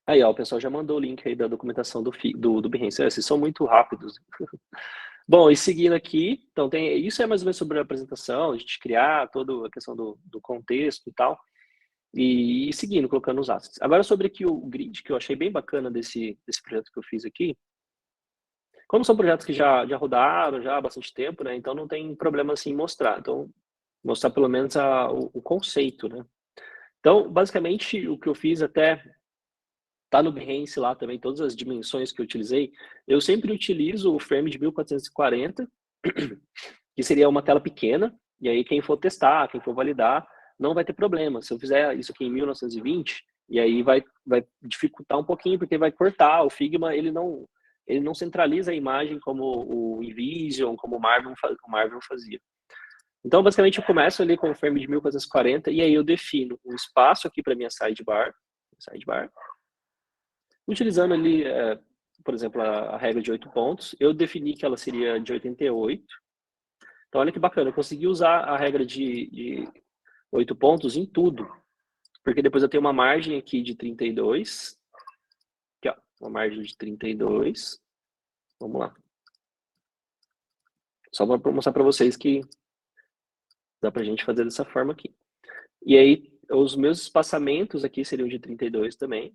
Aí, ó, o pessoal já mandou o link aí da documentação do Behance. Esses são muito rápidos. Bom, e seguindo aqui, então isso é mais ou menos sobre a apresentação, a gente criar toda a questão do contexto e tal. E seguindo, colocando os assets. Agora sobre aqui o grid, que eu achei bem bacana desse projeto que eu fiz aqui. Como são projetos que já rodaram já há bastante tempo, né? Então não tem problema assim mostrar. Então, mostrar pelo menos o conceito, né? Então, basicamente, o que eu fiz até tá no Behance lá também, todas as dimensões que eu utilizei. Eu sempre utilizo o frame de 1440, que seria uma tela pequena, e aí quem for testar, quem for validar, não vai ter problema. Se eu fizer isso aqui em 1920, e aí vai dificultar um pouquinho, porque vai cortar. O Figma, ele não centraliza a imagem como o InVision, como o Marvel fazia. Então, basicamente, eu começo ali com o frame de 1440, e aí eu defino um espaço aqui para minha sidebar, utilizando ali, por exemplo, a regra de 8 pontos. Eu defini que ela seria de 88. Então, olha que bacana, eu consegui usar a regra de 8 pontos em tudo. Porque depois eu tenho uma margem aqui de 32. Aqui, ó, uma margem de 32. Vamos lá. Só para mostrar para vocês que dá para a gente fazer dessa forma aqui. E aí, os meus espaçamentos aqui seriam de 32 também.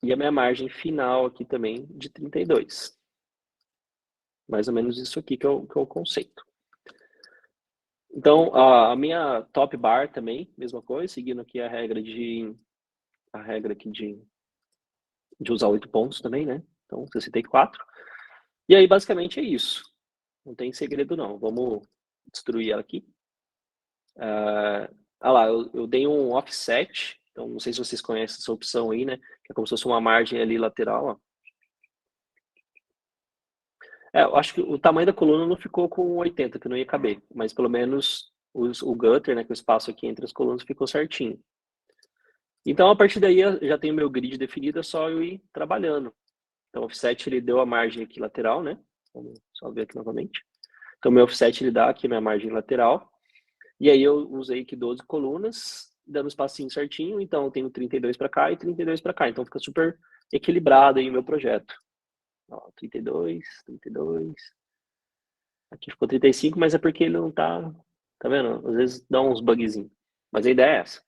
E a minha margem final aqui também de 32. Mais ou menos isso aqui que é o conceito. Então, a minha top bar também, mesma coisa, seguindo aqui a regra aqui de usar 8 pontos também, né? Então, 64. E aí, basicamente, é isso. Não tem segredo, não. Vamos destruir ela aqui. Lá, eu dei um offset. Então, não sei se vocês conhecem essa opção aí, né? Que é como se fosse uma margem ali lateral, ó. Eu acho que o tamanho da coluna não ficou com 80, que não ia caber. Mas, pelo menos, o gutter, né? Que o espaço aqui entre as colunas ficou certinho. Então, a partir daí, eu já tenho meu grid definido, é só eu ir trabalhando. Então, o offset, ele deu a margem aqui lateral, né? Vamos só ver aqui novamente. Então, meu offset, ele dá aqui minha margem lateral. E aí, eu usei aqui 12 colunas, dando um espacinho certinho. Então, eu tenho 32 para cá e 32 para cá. Então, fica super equilibrado aí o meu projeto. Ó, 32, 32. Aqui ficou 35, mas é porque ele não tá... Tá vendo? Às vezes dá uns bugzinhos. Mas a ideia é essa.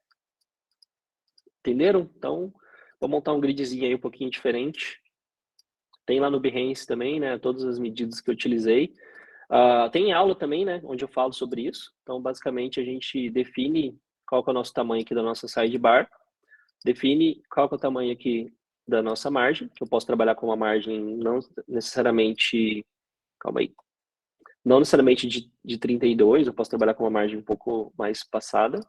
Entenderam? Então, vou montar um gridzinho aí um pouquinho diferente. Tem lá no Behance também, né? Todas as medidas que eu utilizei. Tem aula também, né? Onde eu falo sobre isso. Então, basicamente, a gente define qual que é o nosso tamanho aqui da nossa sidebar. Define qual que é o tamanho aqui da nossa margem, que eu posso trabalhar com uma margem não necessariamente... Calma aí. Não necessariamente de 32, eu posso trabalhar com uma margem um pouco mais passada.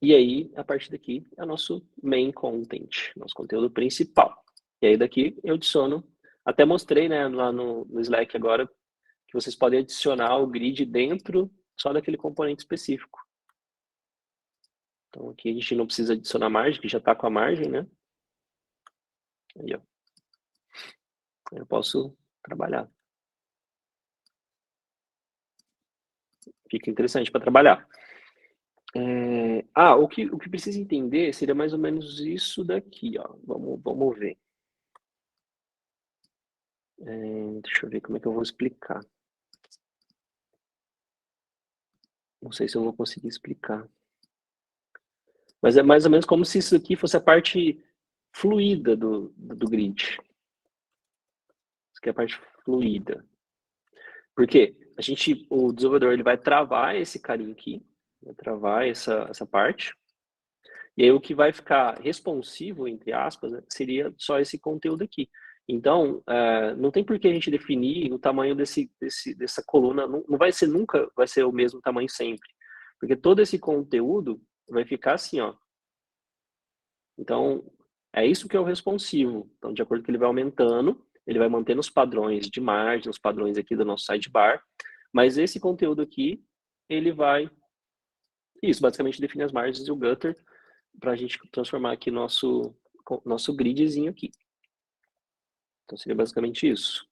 E aí, a partir daqui, é o nosso main content, nosso conteúdo principal. E aí, daqui, eu adiciono, até mostrei, né, lá no Slack agora, que vocês podem adicionar o grid dentro só daquele componente específico. Então, aqui a gente não precisa adicionar margem, que já está com a margem, né? Aí, ó. Eu posso trabalhar. Fica interessante para trabalhar. O que precisa entender seria mais ou menos isso daqui, ó. Vamos ver. Deixa eu ver como é que eu vou explicar. Não sei se eu vou conseguir explicar. Mas é mais ou menos como se isso aqui fosse a parte fluida do grid. Isso aqui é a parte fluida. Por quê? O desenvolvedor ele vai travar esse carinha aqui, vai travar essa parte, e aí o que vai ficar responsivo, entre aspas, né, seria só esse conteúdo aqui. Então, não tem por que a gente definir o tamanho dessa coluna, não vai ser nunca, vai ser o mesmo tamanho sempre. Porque todo esse conteúdo vai ficar assim, ó. Então, é isso que é o responsivo. Então, de acordo com que ele vai aumentando, ele vai mantendo os padrões de margem, os padrões aqui do nosso sidebar, mas esse conteúdo aqui, ele vai... Isso, basicamente define as margens e o gutter para a gente transformar aqui nosso gridzinho aqui. Então, seria basicamente isso.